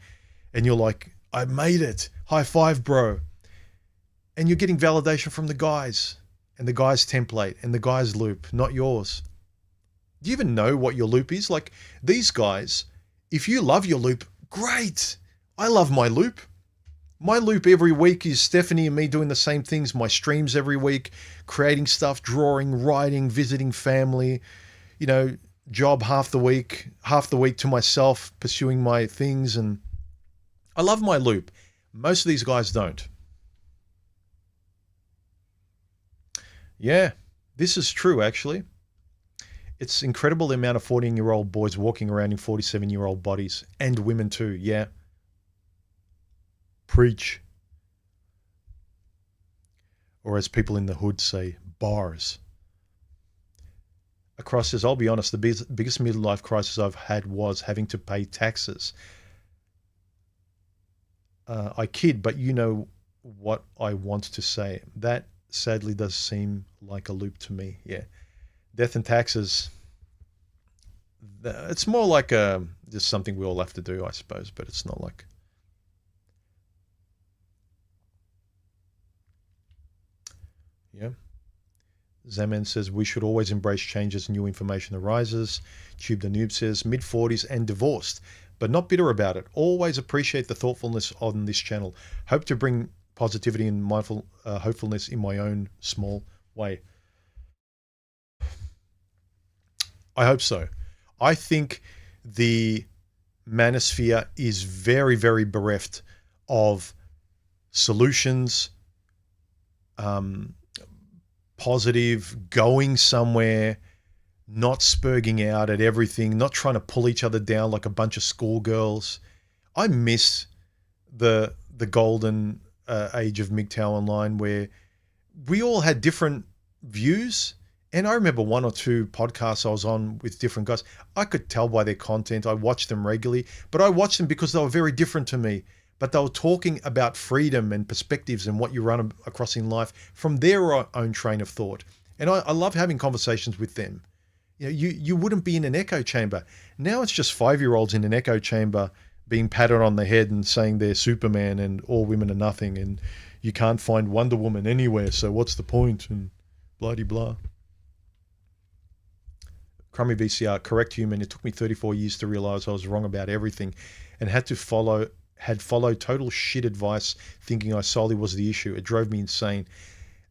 And you're like, I made it. High five, bro. And you're getting validation from the guys and the guys' template and the guys' loop, not yours. Do you even know what your loop is? Like these guys, if you love your loop, great. I love my loop. My loop every week is Stephanie and me doing the same things. My streams every week, creating stuff, drawing, writing, visiting family, job half the week to myself, pursuing my things. And I love my loop. Most of these guys don't. Yeah, this is true, actually. It's incredible the amount of 14-year-old boys walking around in 47-year-old bodies, and women too, yeah. Preach. Or as people in the hood say, bars. A crisis, I'll be honest, the biggest midlife crisis I've had was having to pay taxes. I kid, but you know what I want to say. That sadly does seem like a loop to me. Yeah. Death and taxes. It's more like just something we all have to do, I suppose, but it's not like... Yeah. Zaman says, we should always embrace change as new information arises. Tube the Noob says, mid-40s and divorced, but not bitter about it. Always appreciate the thoughtfulness on this channel. Hope to bring positivity and mindful hopefulness in my own small way. I hope so. I think the manosphere is very, very bereft of solutions, positive, going somewhere, not spurging out at everything, not trying to pull each other down like a bunch of schoolgirls. I miss the golden age of MGTOW Online where we all had different views. And I remember one or two podcasts I was on with different guys. I could tell by their content. I watched them regularly, but I watched them because they were very different to me. But they were talking about freedom and perspectives and what you run across in life from their own train of thought. And I love having conversations with them. You know, you wouldn't be in an echo chamber. Now it's just 5-year-olds in an echo chamber being patted on the head and saying they're Superman and all women are nothing and you can't find Wonder Woman anywhere, so what's the point? And blah-de-blah. Crummy VCR, correct human. It took me 34 years to realize I was wrong about everything and had followed total shit advice thinking I solely was the issue. It drove me insane.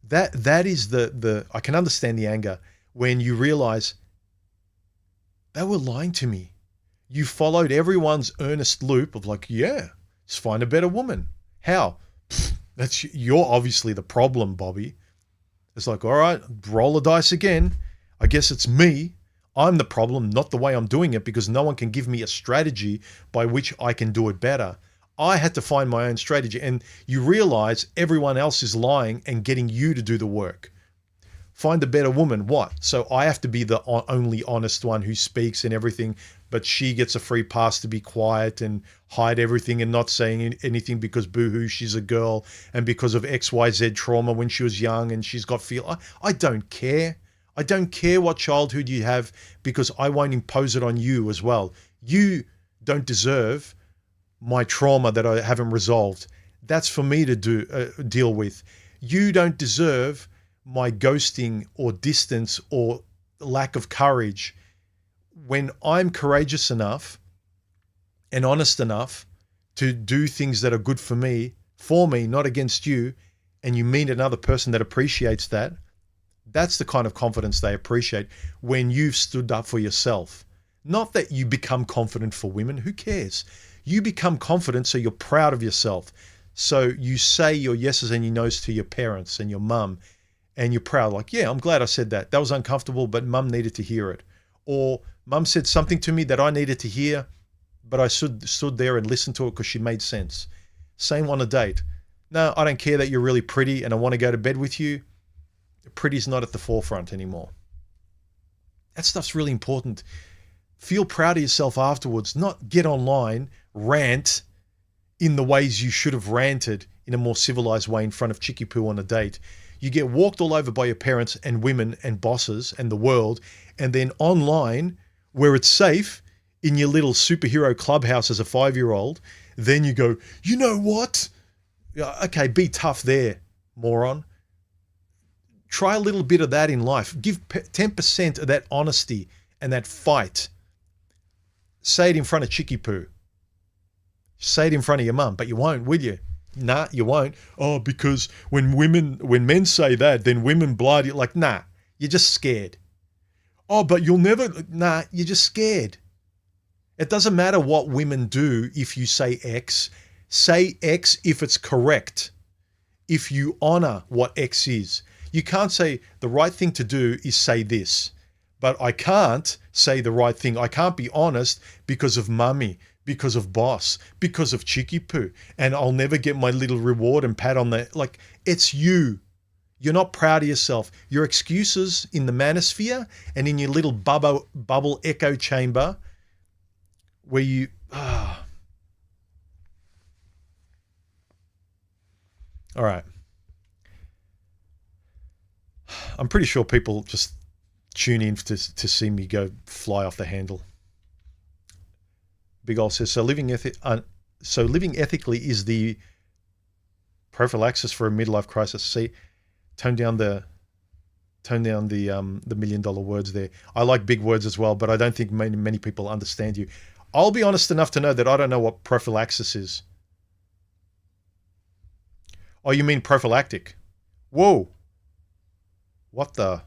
That is the I can understand the anger when you realize they were lying to me. You followed everyone's earnest loop of like, yeah, let's find a better woman. How? You're obviously the problem, Bobby. It's like, all right, roll the dice again. I guess it's me. I'm the problem, not the way I'm doing it, because no one can give me a strategy by which I can do it better. I had to find my own strategy. And you realize everyone else is lying and getting you to do the work. Find a better woman. What? So I have to be the only honest one who speaks and everything, but she gets a free pass to be quiet and hide everything and not saying anything because boo-hoo, she's a girl, and because of XYZ trauma when she was young and she's got feel. I don't care. I don't care what childhood you have because I won't impose it on you as well. You don't deserve my trauma that I haven't resolved. That's for me to deal with. You don't deserve my ghosting or distance or lack of courage. When I'm courageous enough and honest enough to do things that are good for me, not against you, and you meet another person that appreciates that, that's the kind of confidence they appreciate when you've stood up for yourself. Not that you become confident for women. Who cares? You become confident so you're proud of yourself. So you say your yeses and your nos to your parents and your mum, and you're proud. Like, yeah, I'm glad I said that. That was uncomfortable, but mum needed to hear it. Or mum said something to me that I needed to hear, but I stood there and listened to it because she made sense. Same on a date. No, I don't care that you're really pretty and I want to go to bed with you. Pretty's not at the forefront anymore. That stuff's really important. Feel proud of yourself afterwards, not get online, rant in the ways you should have ranted in a more civilized way in front of Chicky Poo on a date. You get walked all over by your parents and women and bosses and the world, and then online, where it's safe, in your little superhero clubhouse as a 5-year-old, then you go, you know what? Okay, be tough there, moron. Try a little bit of that in life. Give 10% of that honesty and that fight. Say it in front of Chicky Poo. Say it in front of your mum, but you won't, will you? Nah, you won't. Oh, because when men say that, then women blood. You're like, nah, you're just scared. Oh, but you'll never, nah, you're just scared. It doesn't matter what women do if you say X. Say X if it's correct. If you honor what X is. You can't say the right thing to do is say this, but I can't say the right thing. I can't be honest because of mummy, because of boss, because of cheeky poo, and I'll never get my little reward and pat on the, like, it's you. You're not proud of yourself. Your excuses in the manosphere and in your little bubble echo chamber where you, all right. I'm pretty sure people just tune in to see me go fly off the handle. Big Ol says, so living ethically is the prophylaxis for a midlife crisis. See, tone down the $1 million words there. I like big words as well, but I don't think many people understand you. I'll be honest enough to know that I don't know what prophylaxis is. Oh, you mean prophylactic? Whoa. What the?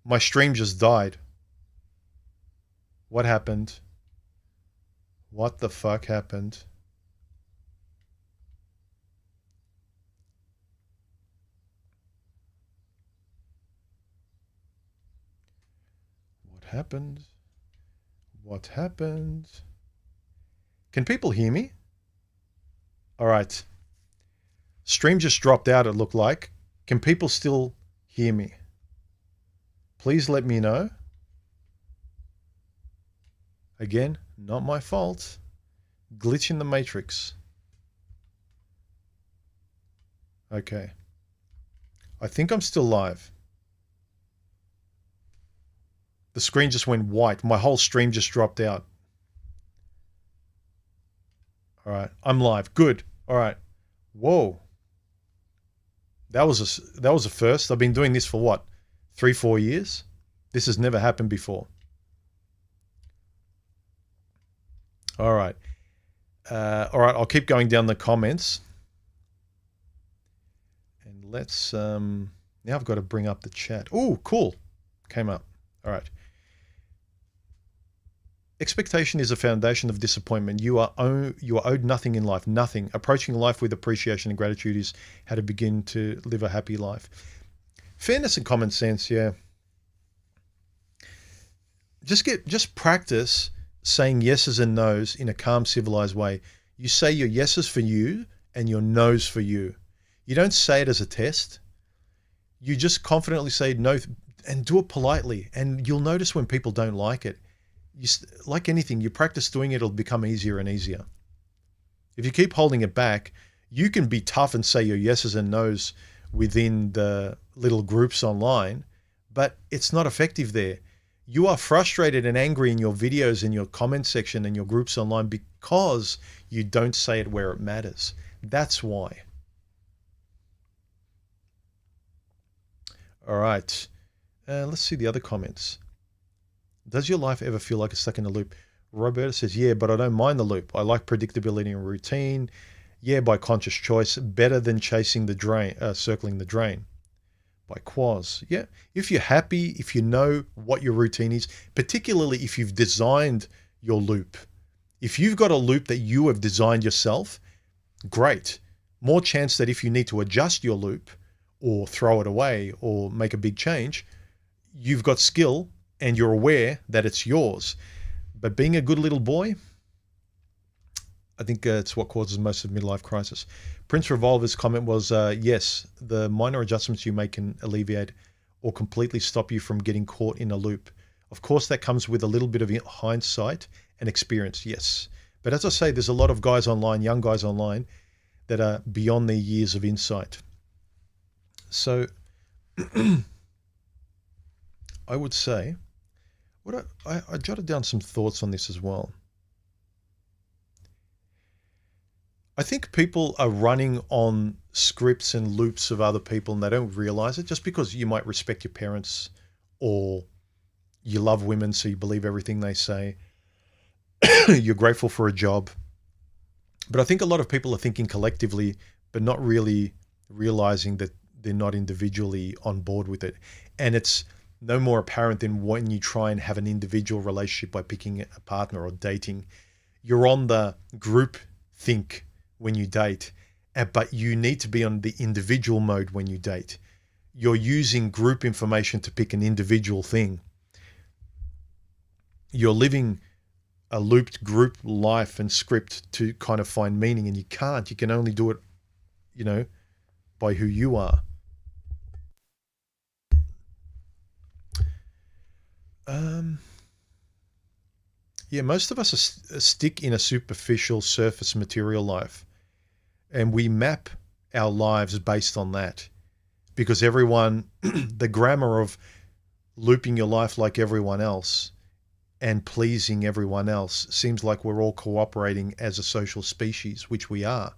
My stream just died. What happened? What the fuck happened? What happened? What happened? Can people hear me? All right. Stream just dropped out, it looked like. Can people still hear me? Please let me know. Again, not my fault. Glitch in the matrix. Okay. I think I'm still live. The screen just went white. My whole stream just dropped out. All right. I'm live. Good. All right. Whoa. That was a first. I've been doing this for what? 3-4 years? This has never happened before. All right. All right. I'll keep going down the comments. And let's, now I've got to bring up the chat. Oh, cool. Came up. All right. Expectation is a foundation of disappointment. You are owed nothing in life, nothing. Approaching life with appreciation and gratitude is how to begin to live a happy life. Fairness and common sense, yeah. Just practice saying yeses and nos in a calm, civilized way. You say your yeses for you and your nos for you. You don't say it as a test. You just confidently say no and do it politely. And you'll notice when people don't like it. Like anything, you practice doing it, it'll become easier and easier. If you keep holding it back, you can be tough and say your yeses and nos within the little groups online, but it's not effective there. You are frustrated and angry in your videos, in your comment section, and your groups online because you don't say it where it matters. That's why. All right. Let's see the other comments. Does your life ever feel like it's stuck in a loop? Roberta says, yeah, but I don't mind the loop. I like predictability and routine. Yeah, by conscious choice. Better than chasing the drain, circling the drain. By Quaz. Yeah, if you're happy, if you know what your routine is, particularly if you've designed your loop. If you've got a loop that you have designed yourself, great. More chance that if you need to adjust your loop or throw it away or make a big change, you've got skill and you're aware that it's yours. But being a good little boy, I think it's what causes most of midlife crisis. Prince Revolver's comment was, yes, the minor adjustments you make can alleviate or completely stop you from getting caught in a loop. Of course, that comes with a little bit of hindsight and experience, yes. But as I say, there's a lot of guys online, young guys online, that are beyond their years of insight. So I would say, I jotted down some thoughts on this as well. I think people are running on scripts and loops of other people and they don't realize it, just because you might respect your parents or you love women so you believe everything they say. You're grateful for a job. But I think a lot of people are thinking collectively, but not really realizing that they're not individually on board with it. And it's no more apparent than when you try and have an individual relationship by picking a partner or dating. You're on the group think when you date, but you need to be on the individual mode when you date. You're using group information to pick an individual thing. You're living a looped group life and script to kind of find meaning, and you can't. You can only do it, by who you are. Yeah, most of us stick in a superficial surface material life, and we map our lives based on that, because everyone, the grammar of looping your life like everyone else and pleasing everyone else seems like we're all cooperating as a social species, which we are.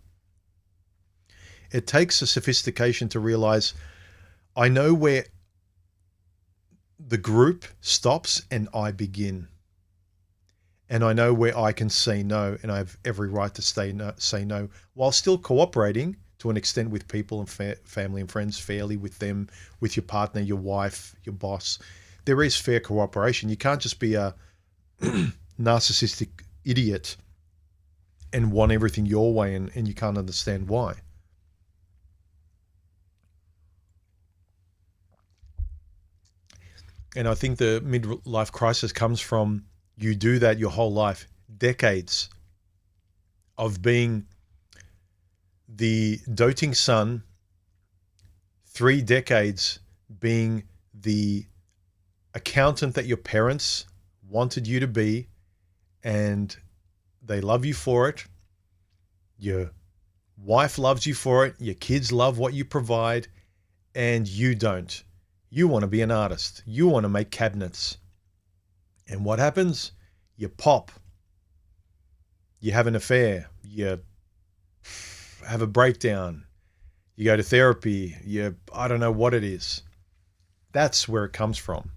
It takes a sophistication to realize I know where the group stops and I begin. And I know where I can say no, and I have every right to say no, while still cooperating to an extent with people and family and friends, fairly with them, with your partner, your wife, your boss. There is fair cooperation. You can't just be a narcissistic idiot and want everything your way, and you can't understand why. And I think the midlife crisis comes from you do that your whole life, decades of being the doting son, 3 decades being the accountant that your parents wanted you to be, and they love you for it. Your wife loves you for it. Your kids love what you provide, and you don't. You want to be an artist. You want to make cabinets. And what happens? You pop. You have an affair. You have a breakdown. You go to therapy. I don't know what it is. That's where it comes from.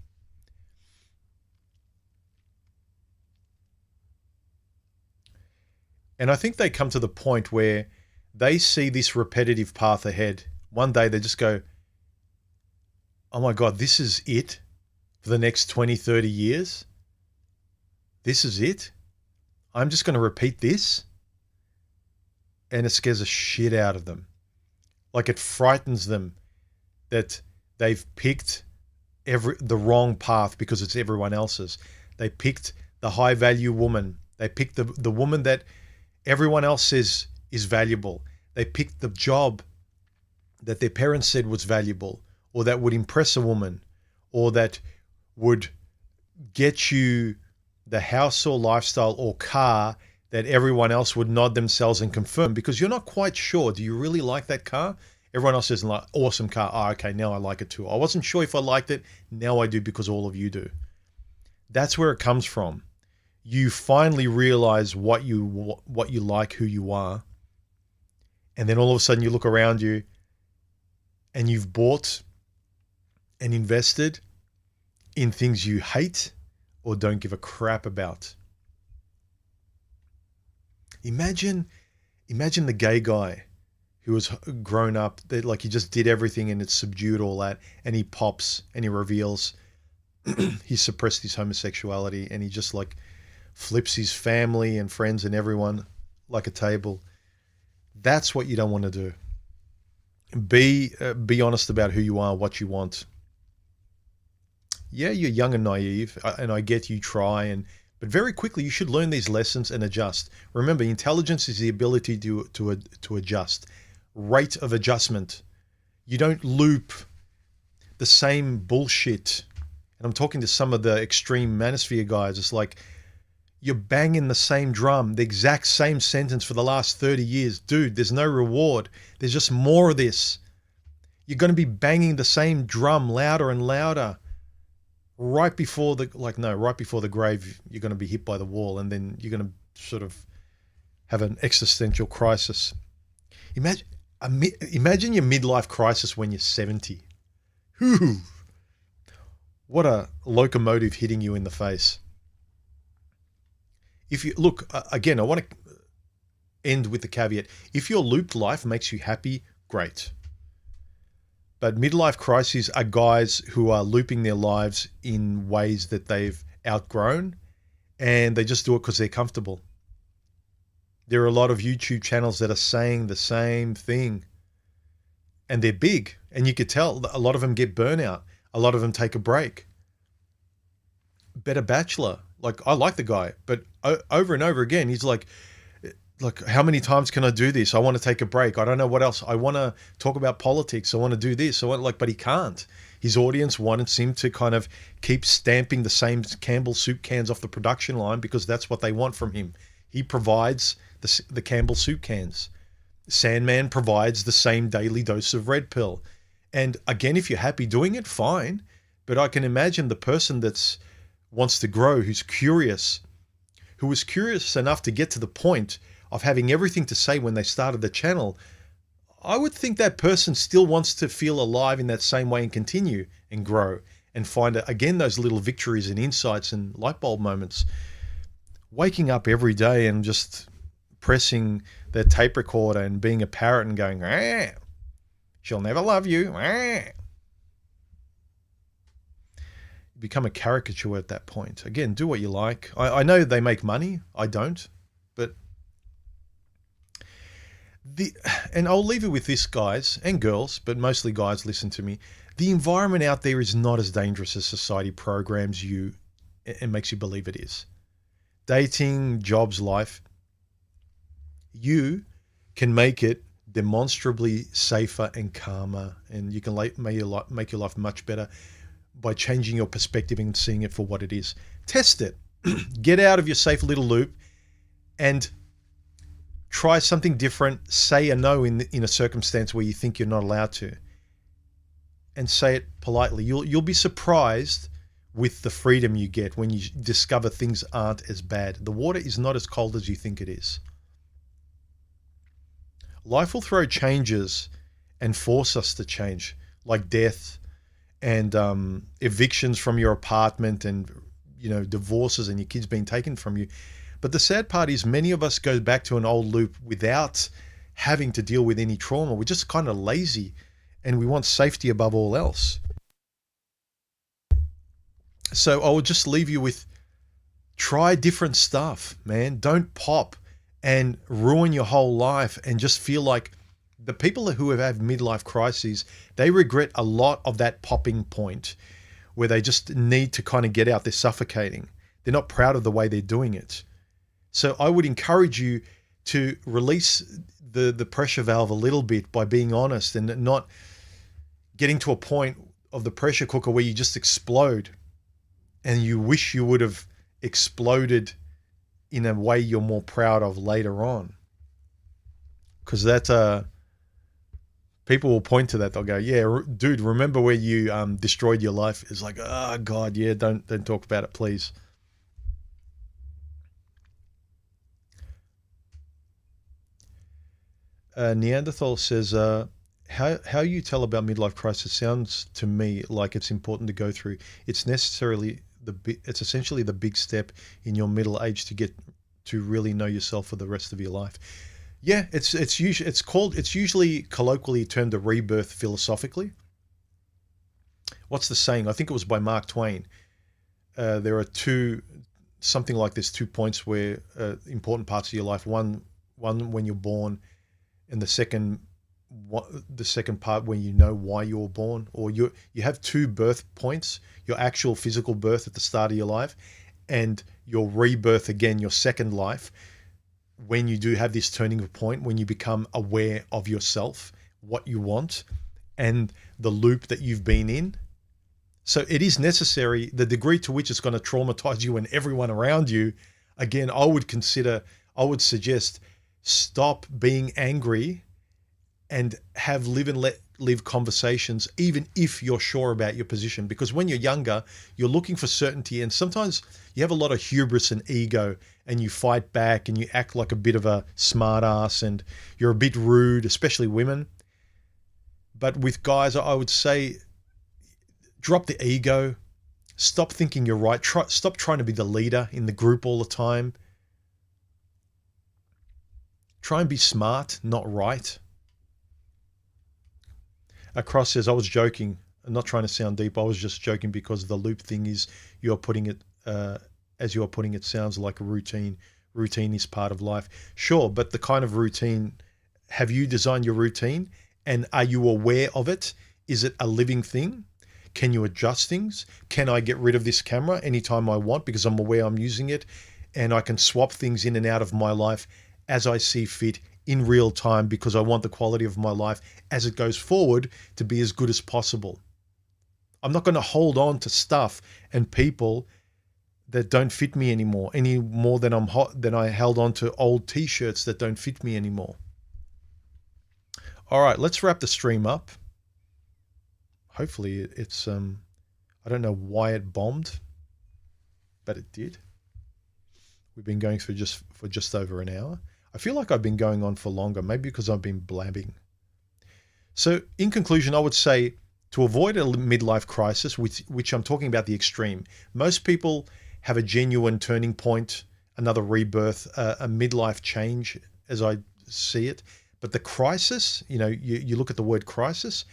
And I think they come to the point where they see this repetitive path ahead. One day they just go, oh my God, this is it for the next 20, 30 years. This is it. I'm just going to repeat this. And it scares the shit out of them. Like, it frightens them that they've picked the wrong path because it's everyone else's. They picked the high value woman. They picked the woman that everyone else says is valuable. They picked the job that their parents said was valuable, or that would impress a woman, or that would get you the house or lifestyle or car that everyone else would nod themselves and confirm, because you're not quite sure. Do you really like that car? Everyone else says, like, awesome car. Oh, okay, now I like it too. I wasn't sure if I liked it. Now I do because all of you do. That's where it comes from. You finally realize what you like, who you are. And then all of a sudden you look around you and you've bought and invested in things you hate or don't give a crap about. Imagine the gay guy who was grown up, that like he just did everything and it's subdued all that, and he pops and he reveals he suppressed his homosexuality, and he just like flips his family and friends and everyone like a table. That's what you don't want to do. Be honest about who you are, what you want. Yeah, you're young and naive, and I get you try, but very quickly you should learn these lessons and adjust. Remember, intelligence is the ability to adjust. Rate of adjustment. You don't loop the same bullshit. And I'm talking to some of the extreme manosphere guys. It's like you're banging the same drum, the exact same sentence for the last 30 years. Dude, there's no reward. There's just more of this. You're going to be banging the same drum louder and louder. Right before the grave, you're going to be hit by the wall, and then you're going to sort of have an existential crisis. Imagine your midlife crisis when you're 70. Whew. What a locomotive hitting you in the face. If you look again, I want to end with the caveat: if your looped life makes you happy, great. But midlife crises are guys who are looping their lives in ways that they've outgrown, and they just do it because they're comfortable. There are a lot of YouTube channels that are saying the same thing, and they're big, and you could tell a lot of them get burnout. A lot of them take a break. Better Bachelor, Like, I like the guy, but over and over again, he's like, how many times can I do this? I want to take a break. I don't know what else. I want to talk about politics. I want to do this. But he can't. His audience wants him to kind of keep stamping the same Campbell soup cans off the production line because that's what they want from him. He provides the Campbell soup cans. Sandman provides the same daily dose of red pill. And again, if you're happy doing it, fine. But I can imagine the person that's wants to grow, who's curious, who was curious enough to get to the point of having everything to say when they started the channel, I would think that person still wants to feel alive in that same way and continue and grow and find, again, those little victories and insights and light bulb moments. Waking up every day and just pressing their tape recorder and being a parrot and going, she'll never love you. Become a caricature at that point. Again, do what you like. I know they make money. I don't. But and I'll leave it with this, guys and girls, but mostly guys, listen to me. The environment out there is not as dangerous as society programs you and makes you believe it is. Dating, jobs, life. You can make it demonstrably safer and calmer, and you can make your life much better by changing your perspective and seeing it for what it is. Test it. Get out of your safe little loop and try something different. Say a no in a circumstance where you think you're not allowed to, and say it politely. You'll be surprised with the freedom you get when you discover things aren't as bad. The water is not as cold as you think it is. Life will throw changes and force us to change, like death and evictions from your apartment and, divorces and your kids being taken from you. But the sad part is many of us go back to an old loop without having to deal with any trauma. We're just kind of lazy and we want safety above all else. So I would just leave you with, try different stuff, man. Don't pop and ruin your whole life and just feel like the people who have had midlife crises, they regret a lot of that popping point where they just need to kind of get out. They're suffocating. They're not proud of the way they're doing it. So I would encourage you to release the pressure valve a little bit by being honest and not getting to a point of the pressure cooker where you just explode and you wish you would have exploded in a way you're more proud of later on. Because that, people will point to that. They'll go, yeah, dude, remember where you destroyed your life? It's like, oh God, yeah, don't talk about it, please. Neanderthal says, how you tell about midlife crisis sounds to me like it's important to go through. It's essentially the big step in your middle age to get to really know yourself for the rest of your life. Yeah, it's usually colloquially termed a rebirth philosophically. What's the saying? I think it was by Mark Twain. There are something like this, 2 points where important parts of your life. One when you're born, and the second part when you know why you were born, or you have 2 birth points: your actual physical birth at the start of your life, and your rebirth again, your second life, when you do have this turning point, when you become aware of yourself, what you want, and the loop that you've been in. So it is necessary. The degree to which it's going to traumatize you and everyone around you, again, I would suggest stop being angry and have live and let live conversations, even if you're sure about your position. Because when you're younger, you're looking for certainty, and sometimes you have a lot of hubris and ego, and you fight back and you act like a bit of a smart ass and you're a bit rude, especially women. But with guys, I would say, drop the ego, stop thinking you're right, stop trying to be the leader in the group all the time. Try and be smart, not right. Cross says, I was joking. I'm not trying to sound deep. I was just joking because the loop thing is, you're putting it, as you're putting it, sounds like a routine. Routine is part of life. Sure, but the kind of routine, have you designed your routine? And are you aware of it? Is it a living thing? Can you adjust things? Can I get rid of this camera anytime I want because I'm aware I'm using it, and I can swap things in and out of my life as I see fit in real time because I want the quality of my life as it goes forward to be as good as possible. I'm not going to hold on to stuff and people that don't fit me anymore, any more than I held on to old t-shirts that don't fit me anymore. All right, let's wrap the stream up. Hopefully it's I don't know why it bombed, but it did. We've been going for just over an hour. I feel like I've been going on for longer, maybe because I've been blabbing. So in conclusion, I would say to avoid a midlife crisis, which I'm talking about the extreme, most people have a genuine turning point, another rebirth, a midlife change as I see it. But the crisis, you look at the word crisis,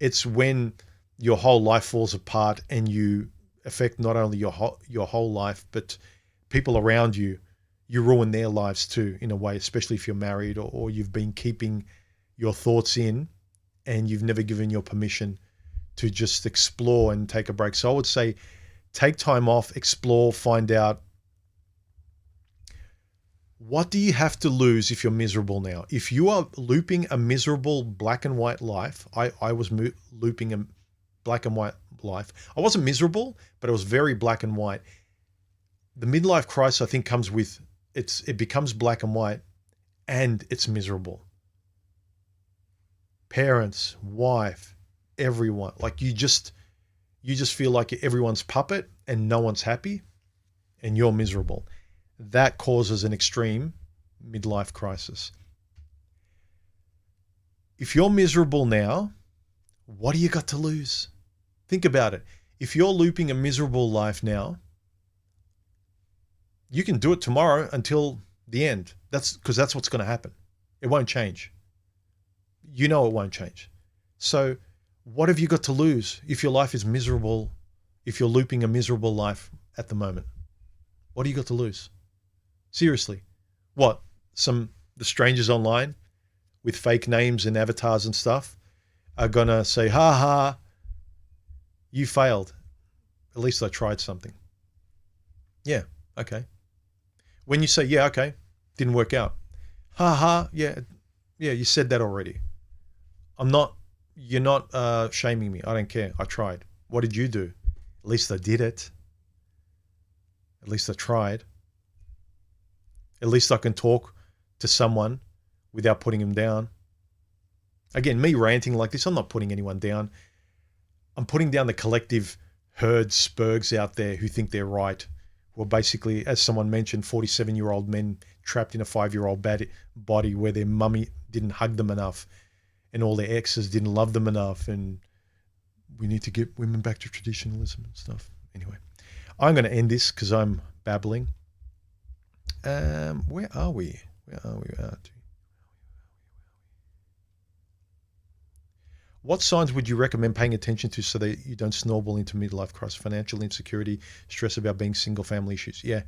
it's when your whole life falls apart and you affect not only your whole life, but people around you. You ruin their lives too, in a way, especially if you're married or you've been keeping your thoughts in and you've never given your permission to just explore and take a break. So I would say take time off, explore, find out what do you have to lose if you're miserable now. If you are looping a miserable black and white life, I was looping a black and white life. I wasn't miserable, but it was very black and white. The midlife crisis, I think, comes with it becomes black and white and it's miserable. Parents, wife, everyone, like you just feel like everyone's puppet and no one's happy and you're miserable. That causes an extreme midlife crisis. If you're miserable now, what do you got to lose? Think about it. If you're looping a miserable life now, you can do it tomorrow until the end. That's because that's what's going to happen. It won't change. You know it won't change. So what have you got to lose if your life is miserable, if you're looping a miserable life at the moment? What do you got to lose? Seriously. What? The strangers online with fake names and avatars and stuff are going to say, ha ha, you failed. At least I tried something. Yeah, okay. When you say, yeah, okay, didn't work out. Ha ha, yeah, you said that already. You're not shaming me. I don't care. I tried. What did you do? At least I did it. At least I tried. At least I can talk to someone without putting him down. Again, me ranting like this, I'm not putting anyone down. I'm putting down the collective herd spurgs out there who think they're right. Who are basically, as someone mentioned, 47-year-old men trapped in a 5-year-old body where their mummy didn't hug them enough and all their exes didn't love them enough, and we need to get women back to traditionalism and stuff. Anyway, I'm going to end this because I'm babbling. Where are we? What signs would you recommend paying attention to so that you don't snowball into midlife crisis? Financial insecurity, stress about being single, family issues. Yeah.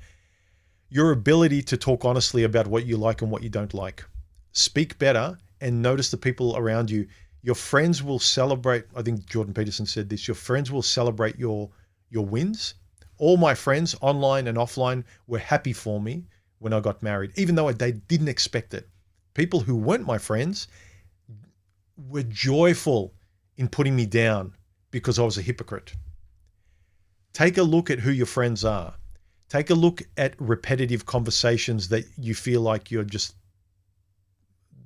Your ability to talk honestly about what you like and what you don't like. Speak better and notice the people around you. Your friends will celebrate. I think Jordan Peterson said this. Your friends will celebrate your wins. All my friends, online and offline, were happy for me when I got married, even though they didn't expect it. People who weren't my friends were joyful in putting me down because I was a hypocrite. Take a look at who your friends are. Take a look at repetitive conversations that you feel like you're just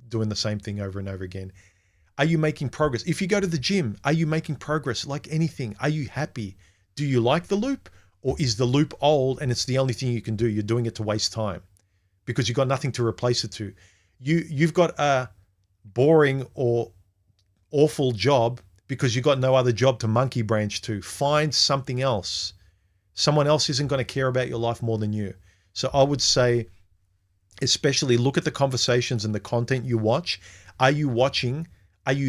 doing the same thing over and over again. Are you making progress? If you go to the gym, are you making progress? Like anything, are you happy? Do you like the loop, or is the loop old and it's the only thing you can do? You're doing it to waste time because you've got nothing to replace it to. You've got a boring or awful job because you got no other job to monkey branch to. Find something else. Someone else isn't going to care about your life more than you. So I would say, especially look at the conversations and the content you watch. Are you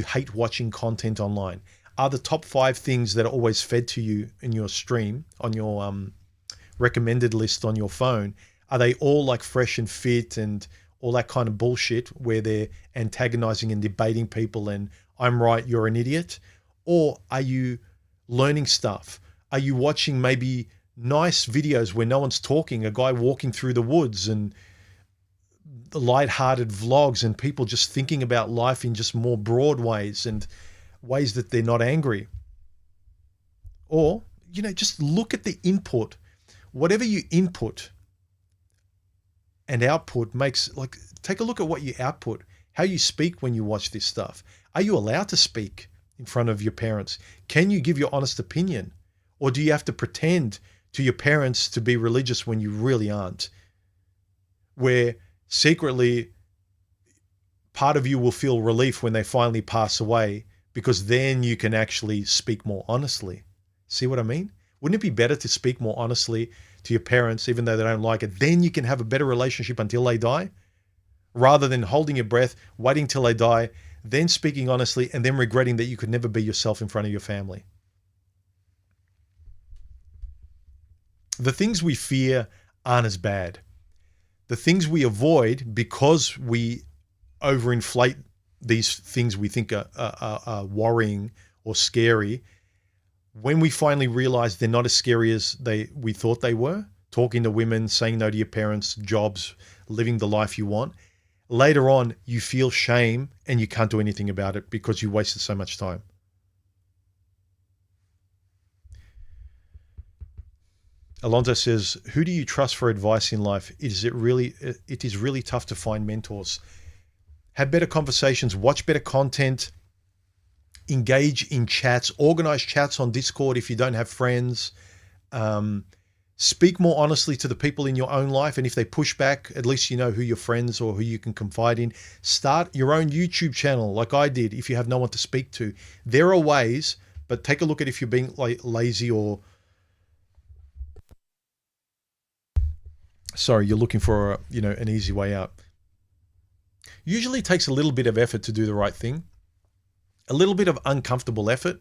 hate watching content online? Are the top 5 things that are always fed to you in your stream, on your recommended list on your phone, are they all like fresh and fit and all that kind of bullshit where they're antagonizing and debating people and I'm right, you're an idiot? Or are you learning stuff? Are you watching maybe nice videos where no one's talking, a guy walking through the woods, and the light-hearted vlogs and people just thinking about life in just more broad ways and ways that they're not angry? Or, just look at the input. Whatever you input and output makes, take a look at what you output, how you speak when you watch this stuff. Are you allowed to speak in front of your parents? Can you give your honest opinion? Or do you have to pretend to your parents to be religious when you really aren't? Where secretly part of you will feel relief when they finally pass away, because then you can actually speak more honestly. See what I mean? Wouldn't it be better to speak more honestly to your parents, even though they don't like it? Then you can have a better relationship until they die, rather than holding your breath, waiting till they die, then speaking honestly, and then regretting that you could never be yourself in front of your family. The things we fear aren't as bad. The things we avoid, because we overinflate these things we think are worrying or scary, when we finally realize they're not as scary as we thought they were, talking to women, saying no to your parents, jobs, living the life you want, later on you feel shame and you can't do anything about it because you wasted so much time. Alonzo says, who do you trust for advice in life? It is really tough to find mentors. Have better conversations, watch better content, engage in chats, organize chats on Discord if you don't have friends. Speak more honestly to the people in your own life. And if they push back, at least you know who your friends or who you can confide in. Start your own YouTube channel like I did if you have no one to speak to. There are ways, but take a look at if you're being lazy or you're looking for an easy way out. Usually takes a little bit of effort to do the right thing, a little bit of uncomfortable effort,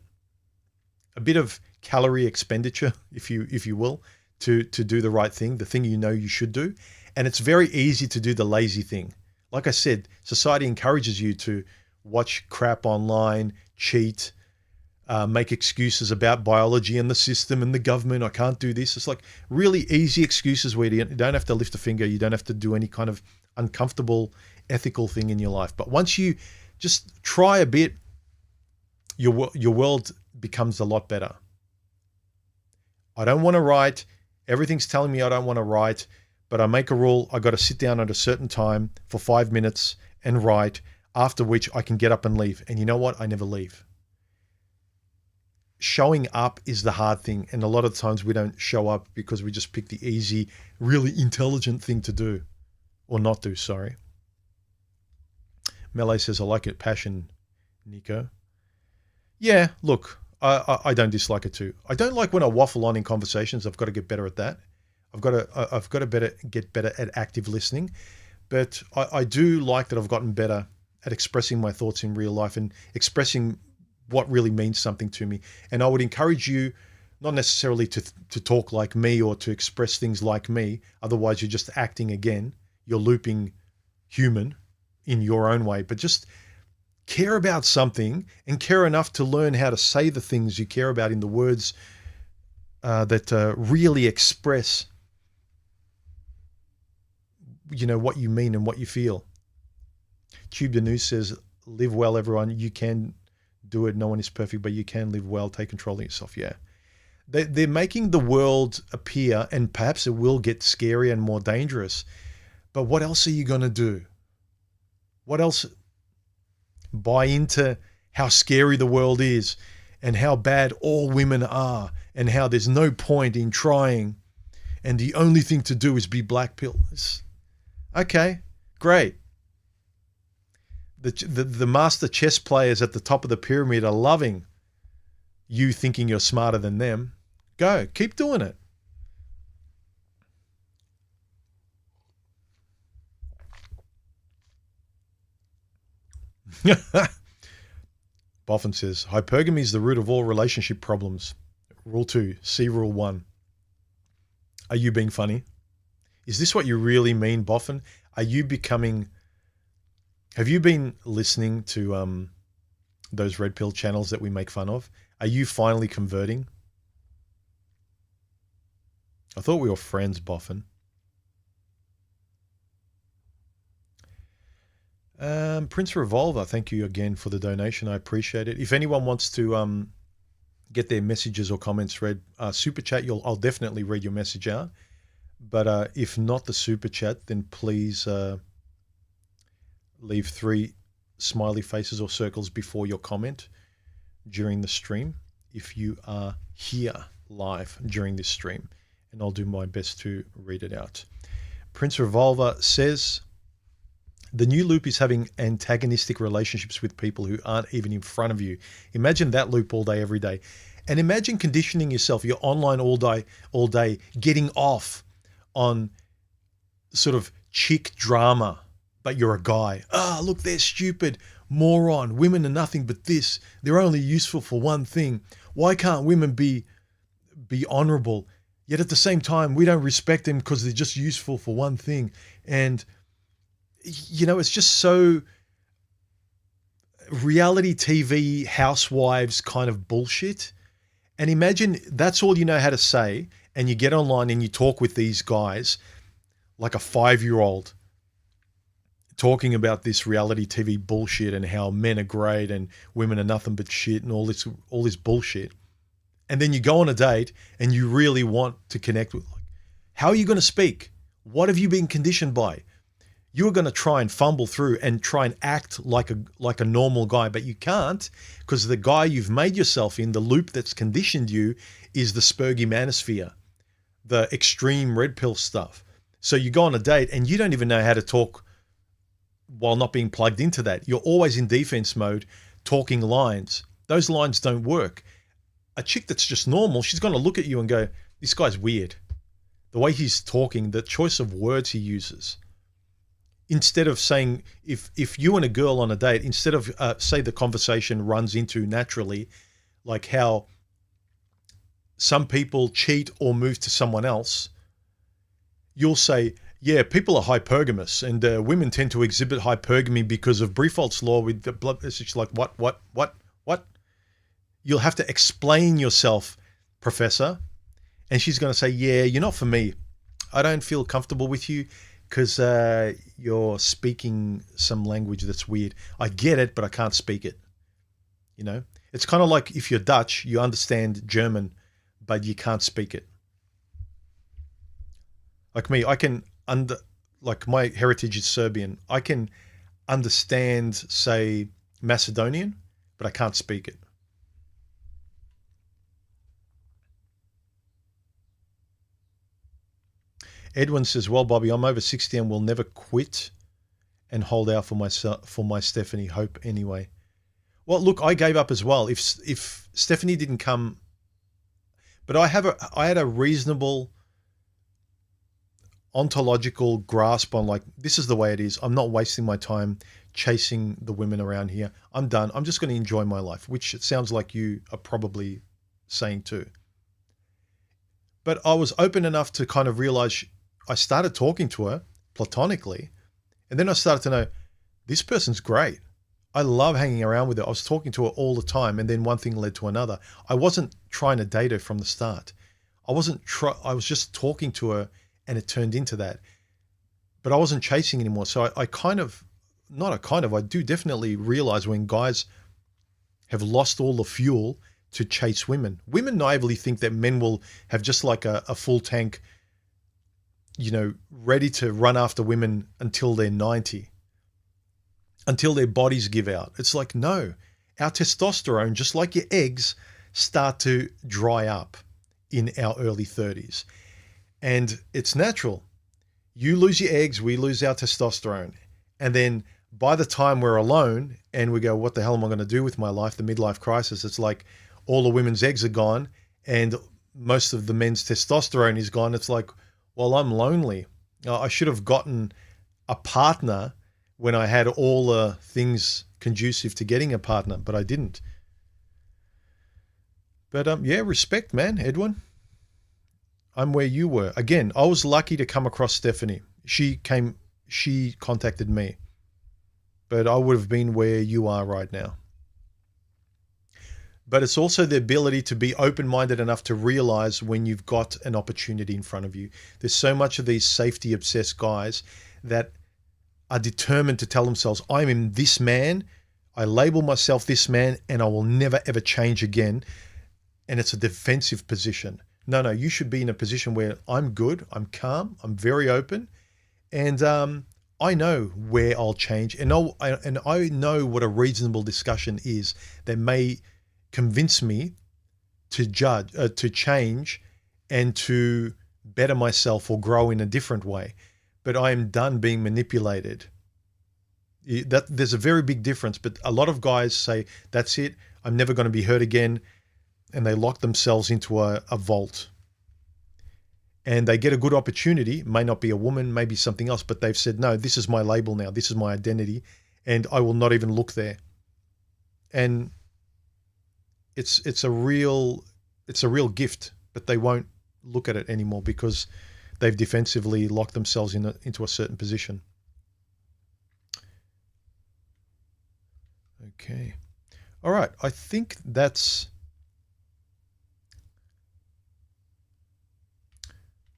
a bit of calorie expenditure, if you will, to do the right thing, the thing you should do. And it's very easy to do the lazy thing. Like I said, society encourages you to watch crap online, cheat, make excuses about biology and the system and the government. I can't do this. It's like really easy excuses where you don't have to lift a finger. You don't have to do any kind of uncomfortable ethical thing in your life. But once you just try a bit, your world becomes a lot better. I don't want to write. Everything's telling me I don't want to write, but I make a rule. I got to sit down at a certain time for 5 minutes and write, after which I can get up and leave. And you know what? I never leave. Showing up is the hard thing. And a lot of times we don't show up because we just pick the easy, really intelligent thing to do, or not do, sorry. Melee says, I like it. Passion, Nico. Yeah, look, I don't dislike it too. I don't like when I waffle on in conversations. I've got to get better at that. I've got to get better at active listening. But I do like that I've gotten better at expressing my thoughts in real life and expressing what really means something to me. And I would encourage you not necessarily to talk like me or to express things like me. Otherwise, you're just acting again. You're looping human in your own way. But just care about something and care enough to learn how to say the things you care about in the words that really express, what you mean and what you feel. Tube the News says, live well, everyone. You can do it. No one is perfect, but you can live well. Take control of yourself. Yeah. They're making the world appear, and perhaps it will get scary and more dangerous. But what else are you going to do? What else? Buy into how scary the world is and how bad all women are and how there's no point in trying and the only thing to do is be black pill. Okay, great. The master chess players at the top of the pyramid are loving you thinking you're smarter than them. Go, keep doing it. Boffin says, hypergamy is the root of all relationship problems. Rule 2, see Rule 1. Are you being funny? Is this what you really mean, Boffin? Have you been listening to those red pill channels that we make fun of? Are you finally converting? I thought we were friends, Boffin. Prince Revolver, thank you again for the donation. I appreciate it. If anyone wants to get their messages or comments read, super chat, I'll definitely read your message out. But if not the super chat, then please leave 3 smiley faces or circles before your comment during the stream if you are here live during this stream, and I'll do my best to read it out. Prince Revolver says, the new loop is having antagonistic relationships with people who aren't even in front of you. Imagine that loop all day, every day. And imagine conditioning yourself. You're online all day, getting off on sort of chick drama, but you're a guy. Look, they're stupid, moron. Women are nothing but this. They're only useful for one thing. Why can't women be honorable? Yet at the same time, we don't respect them because they're just useful for one thing. And it's just so reality TV, housewives kind of bullshit. And imagine that's all you know how to say, and you get online and you talk with these guys like a 5-year-old talking about this reality TV bullshit and how men are great and women are nothing but shit and all this bullshit. And then you go on a date and you really want to connect with, how are you going to speak? What have you been conditioned by? You're going to try and fumble through and try and act like a normal guy, but you can't, because the guy you've made yourself in, the loop that's conditioned you, is the spurgy manosphere, the extreme red pill stuff. So you go on a date and you don't even know how to talk while not being plugged into that. You're always in defense mode, talking lines. Those lines don't work. A chick that's just normal, she's going to look at you and go, this guy's weird. The way he's talking, the choice of words he uses. Instead of saying, if you and a girl on a date, instead of say the conversation runs into naturally, like how some people cheat or move to someone else, you'll say, yeah, people are hypergamous and women tend to exhibit hypergamy because of Briffault's law with the blood. It's like, what? You'll have to explain yourself, Professor. And she's going to say, yeah, you're not for me. I don't feel comfortable with you because you're speaking some language that's weird. I get it, but I can't speak it. It's kind of like if you're Dutch, you understand German, but you can't speak it. Like me, like my heritage is Serbian. I can understand, say, Macedonian, but I can't speak it. Edwin says, well, Bobby, I'm over 60 and will never quit and hold out for my Stephanie. Hope anyway. Well, look, I gave up as well. If Stephanie didn't come, but I had a reasonable ontological grasp on, like, this is the way it is. I'm not wasting my time chasing the women around here. I'm done. I'm just going to enjoy my life, which it sounds like you are probably saying too. But I was open enough to kind of realize, I started talking to her platonically, and then I started to know, this person's great. I love hanging around with her. I was talking to her all the time, and then one thing led to another. I wasn't trying to date her from the start. I was just talking to her, and it turned into that. But I wasn't chasing anymore. So I do definitely realize when guys have lost all the fuel to chase women. Women naively think that men will have just like a full tank, ready to run after women until they're 90, until their bodies give out. It's like, no, our testosterone, just like your eggs, start to dry up in our early 30s. And it's natural. You lose your eggs, we lose our testosterone. And then by the time we're alone and we go, what the hell am I going to do with my life? The midlife crisis, it's like all the women's eggs are gone and most of the men's testosterone is gone. It's like, well, I'm lonely. I should have gotten a partner when I had all the things conducive to getting a partner, but I didn't. But yeah, respect, man, Edwin. I'm where you were. Again, I was lucky to come across Stephanie. She contacted me, but I would have been where you are right now. but it's also the ability to be open-minded enough to realize when you've got an opportunity in front of you. There's so much of these safety-obsessed guys that are determined to tell themselves, I'm in this man, I label myself this man, and I will never, ever change again. And it's a defensive position. No, you should be in a position where I'm good, I'm calm, I'm very open, and I know where I'll change, and I know what a reasonable discussion is that may convince me to change, and to better myself or grow in a different way. But I am done being manipulated. There's a very big difference. But a lot of guys say, that's it, I'm never going to be hurt again, and they lock themselves into a vault. And they get a good opportunity, may not be a woman, maybe something else, but they've said, no, this is my label now, this is my identity, and I will not even look there. And it's a real gift, but they won't look at it anymore because they've defensively locked themselves into a certain position. Okay. All right. I think that's...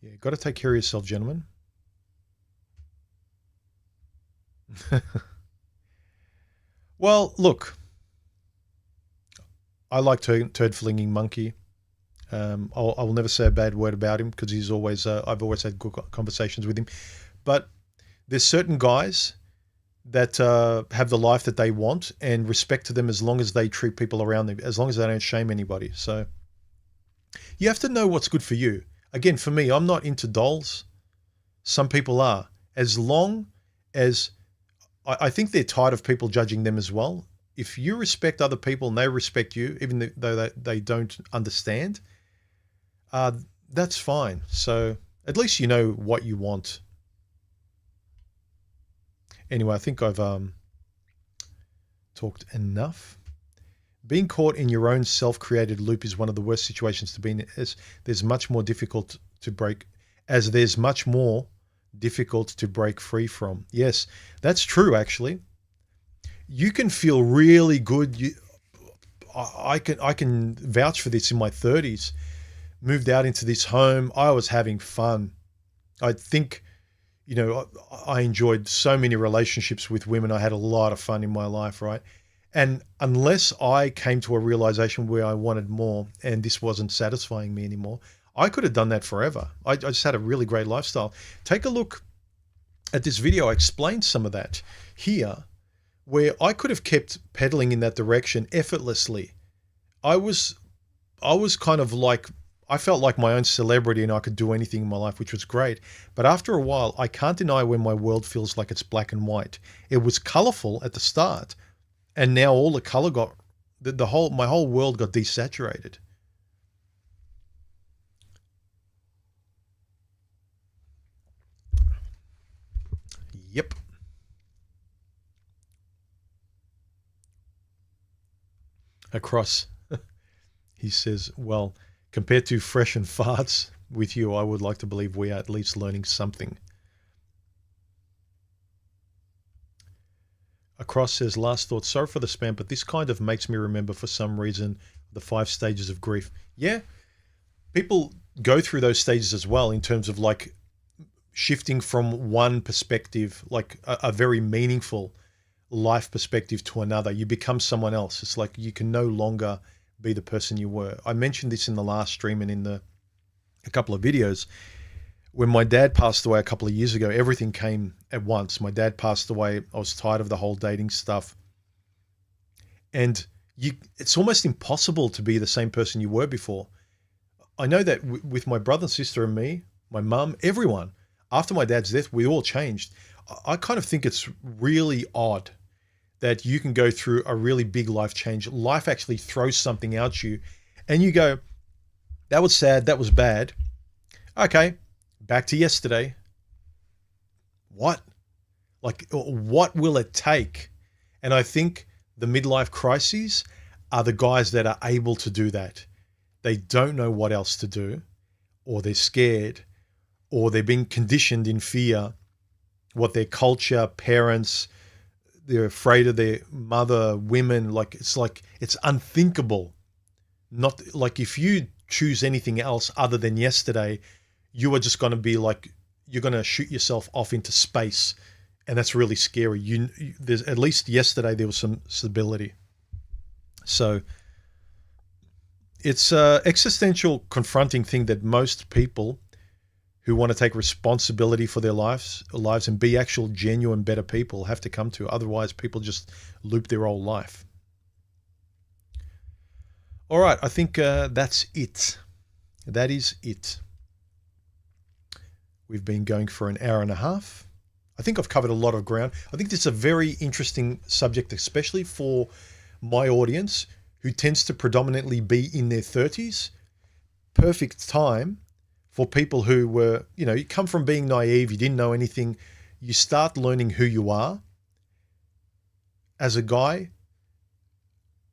Yeah, got to take care of yourself, gentlemen. Well, look, I like turd flinging monkey. I will never say a bad word about him because he's always. I've always had good conversations with him. But there's certain guys that have the life that they want, and respect to them as long as they treat people around them, as long as they don't shame anybody. So you have to know what's good for you. Again, for me, I'm not into dolls. Some people are. As long as I think they're tired of people judging them as well. If you respect other people and they respect you, even though they don't understand, that's fine. So at least you know what you want. Anyway, I think I've talked enough. Being caught in your own self-created loop is one of the worst situations to be in, as there's much more difficult to break free from. Yes, that's true, actually. You can feel really good. I can vouch for this. In my 30s, moved out into this home. I was having fun. I think, I enjoyed so many relationships with women. I had a lot of fun in my life, right? And unless I came to a realization where I wanted more and this wasn't satisfying me anymore, I could have done that forever. I just had a really great lifestyle. Take a look at this video. I explained some of that here, where I could have kept pedaling in that direction effortlessly. I was kind of like, I felt like my own celebrity and I could do anything in my life, which was great. But after a while, I can't deny when my world feels like it's black and white. It was colorful at the start, and now all the color got, my whole world got desaturated. Yep. Across, he says, well, compared to fresh and farts with you, I would like to believe we are at least learning something. Across says, last thought, sorry for the spam, but this kind of makes me remember for some reason the 5 stages of grief. Yeah, people go through those stages as well, in terms of like shifting from one perspective, like a very meaningful life perspective, to another. You become someone else. It's like you can no longer be the person you were. I mentioned this in the last stream and in a couple of videos. When my dad passed away a couple of years ago, everything came at once. My dad passed away. I was tired of the whole dating stuff. And it's almost impossible to be the same person you were before. I know that with my brother and sister and me, my mum, everyone, after my dad's death, we all changed. I kind of think it's really odd that you can go through a really big life change. Life actually throws something at you and you go, that was sad, that was bad. Okay, back to yesterday. What? Like, what will it take? And I think the midlife crises are the guys that are able to do that. They don't know what else to do, or they're scared, or they're being conditioned in fear, what their culture, parents, they're afraid of their mother, women, it's unthinkable Not like if you choose anything else other than yesterday, you are just going to be like, you're going to shoot yourself off into space. And that's really scary. There's at least yesterday, there was some stability. So it's an existential confronting thing that most people who want to take responsibility for their lives and be actual genuine better people have to come to. Otherwise, people just loop their whole life. All right, I think that's it. That is it. We've been going for an hour and a half. I think I've covered a lot of ground. I think this is a very interesting subject, especially for my audience who tends to predominantly be in their 30s. Perfect time for people who were, you come from being naive, you didn't know anything, you start learning who you are. As a guy,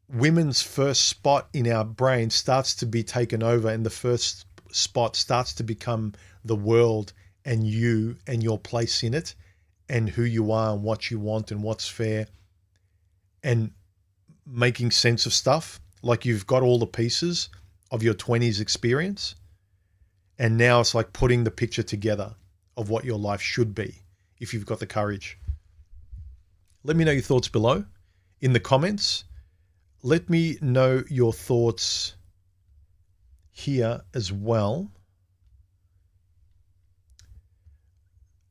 women's first spot in our brain starts to be taken over, and the first spot starts to become the world and you and your place in it and who you are and what you want and what's fair, and making sense of stuff. Like you've got all the pieces of your 20s experience. And now it's like putting the picture together of what your life should be if you've got the courage. Let me know your thoughts below in the comments. Let me know your thoughts here as well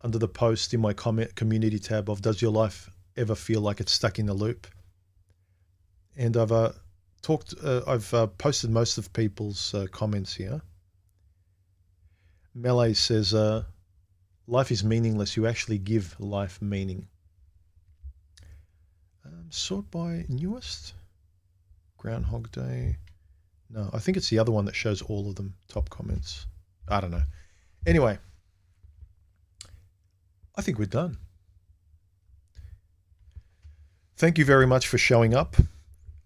under the post in my comment community tab of, does your life ever feel like it's stuck in a loop? And I've posted most of people's comments here. Melee says, life is meaningless. You actually give life meaning. Sort by newest? Groundhog Day? No, I think it's the other one that shows all of them. Top comments. I don't know. Anyway, I think we're done. Thank you very much for showing up.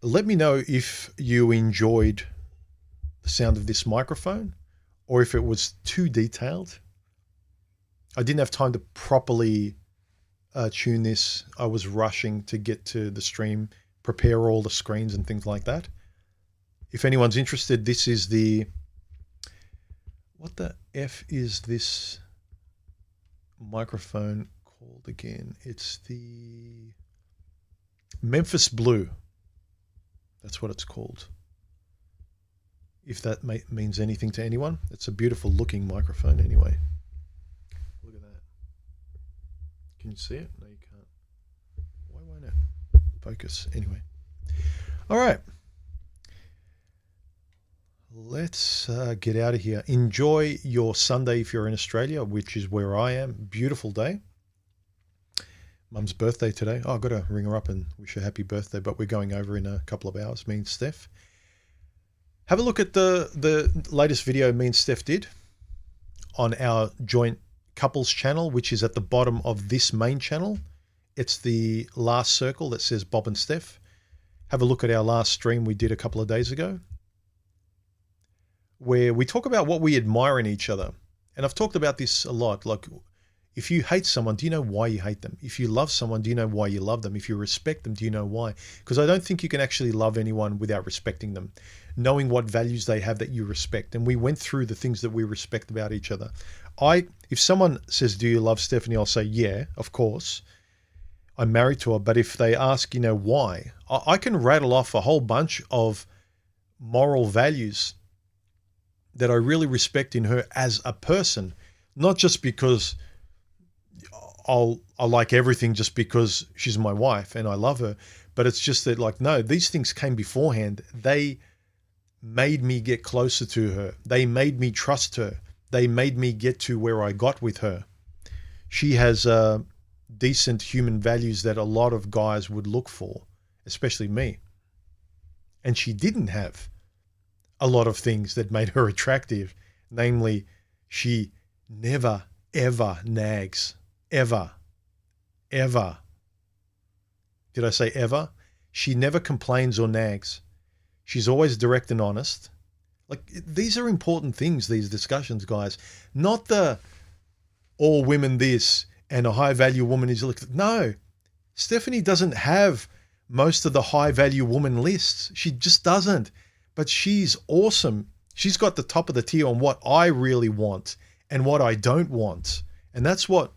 Let me know if you enjoyed the sound of this microphone, or if it was too detailed. I didn't have time to properly tune this. I was rushing to get to the stream, prepare all the screens and things like that. If anyone's interested, this is the, what the F is this microphone called again? It's the Memphis Blue. That's what it's called. If that means anything to anyone. It's a beautiful looking microphone anyway. Look at that. Can you see it? No, you can't. Why won't it focus? Anyway. All right. Let's get out of here. Enjoy your Sunday if you're in Australia, which is where I am. Beautiful day. Mum's birthday today. Oh, I've got to ring her up and wish her happy birthday, but we're going over in a couple of hours, me and Steph. Have a look at the latest video me and Steph did on our joint couples channel, which is at the bottom of this main channel. It's the last circle that says Bob and Steph. Have a look at our last stream we did a couple of days ago, where we talk about what we admire in each other. And I've talked about this a lot. Like, if you hate someone, do you know why you hate them? If you love someone, do you know why you love them? If you respect them, do you know why? Because I don't think you can actually love anyone without respecting them, knowing what values they have that you respect. And we went through the things that we respect about each other. If someone says, do you love Stephanie? I'll say, yeah, of course. I'm married to her. But if they ask, why? I can rattle off a whole bunch of moral values that I really respect in her as a person, not just because I like everything just because she's my wife and I love her, but it's just that, like, no, these things came beforehand. They made me get closer to her. They made me trust her. They made me get to where I got with her. She has decent human values that a lot of guys would look for, especially me. And she didn't have a lot of things that made her attractive. Namely, she never, ever nags. Ever. Ever. Did I say ever? She never complains or nags. She's always direct and honest. Like, these are important things, these discussions, guys. Not the all women this and a high value woman is like, no. Stephanie doesn't have most of the high value woman lists. She just doesn't. but she's awesome. She's got the top of the tier on what I really want and what I don't want. And that's what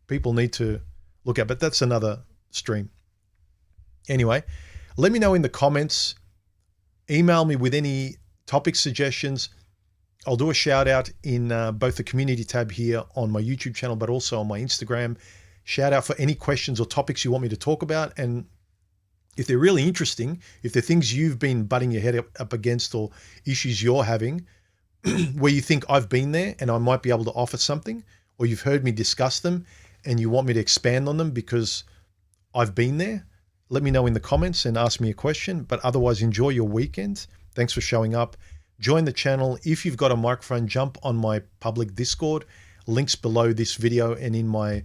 people need to look at, but that's another stream. Anyway, let me know in the comments. Email me with any topic suggestions. I'll do a shout out in both the community tab here on my YouTube channel, but also on my Instagram. Shout out for any questions or topics you want me to talk about. And if they're really interesting, if they're things you've been butting your head up against or issues you're having where you think I've been there and I might be able to offer something, or you've heard me discuss them and you want me to expand on them because I've been there, let me know in the comments and ask me a question. But otherwise, enjoy your weekend. Thanks for showing up. Join the channel. If you've got a microphone, jump on my public Discord. Links below this video and in my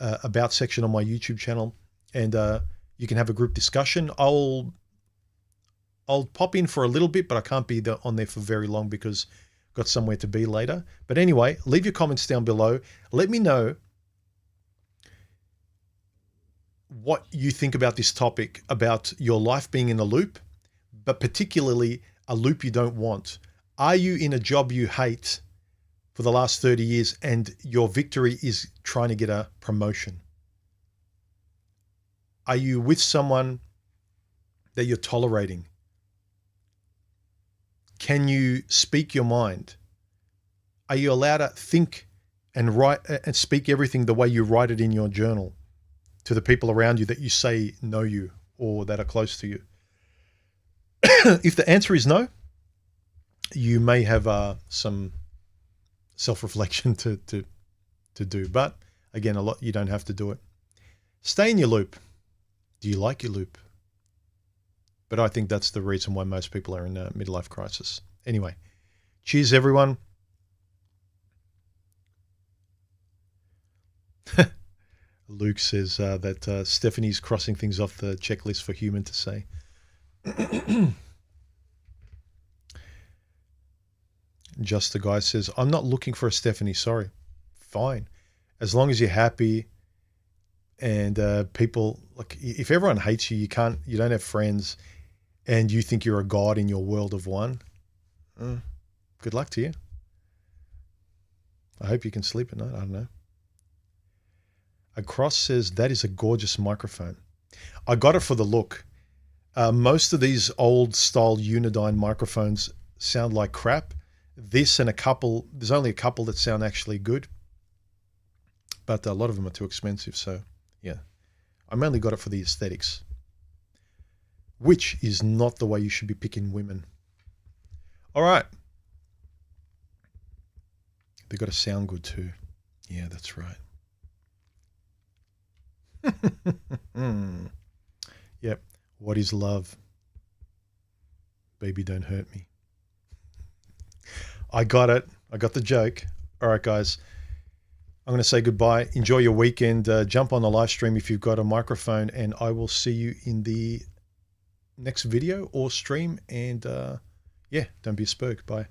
about section on my YouTube channel. And you can have a group discussion. I'll pop in for a little bit, but I can't be on there for very long because I've got somewhere to be later. But anyway, leave your comments down below. Let me know what you think about this topic, about your life being in a loop, but particularly a loop you don't want. Are you in a job you hate for the last 30 years and your victory is trying to get a promotion? Are you with someone that you're tolerating? Can you speak your mind? Are you allowed to think and write and speak everything the way you write it in your journal to the people around you that you say know you or that are close to you? If the answer is no, you may have some self-reflection to do. But again, you don't have to do it. Stay in your loop. Do you like your loop? But I think that's the reason why most people are in a midlife crisis. Anyway, cheers, everyone. Luke says that Stephanie's crossing things off the checklist for human to say. Just the guy says, I'm not looking for a Stephanie. Sorry. Fine. As long as you're happy and people, like, if everyone hates you, you don't have friends and you think you're a god in your world of one, good luck to you. I hope you can sleep at night. I don't know. Across says, that is a gorgeous microphone. I got it for the look. Most of these old style Unidyne microphones sound like crap. This and there's only a couple that sound actually good, but a lot of them are too expensive. So yeah, I mainly got it for the aesthetics, which is not the way you should be picking women. All right. They got to sound good too. Yeah, that's right. Yep. What is love? Baby, don't hurt me. I got it. I got the joke. All right, guys. I'm going to say goodbye. Enjoy your weekend. Jump on the live stream if you've got a microphone, and I will see you in the next video or stream. And yeah, don't be a spook. Bye.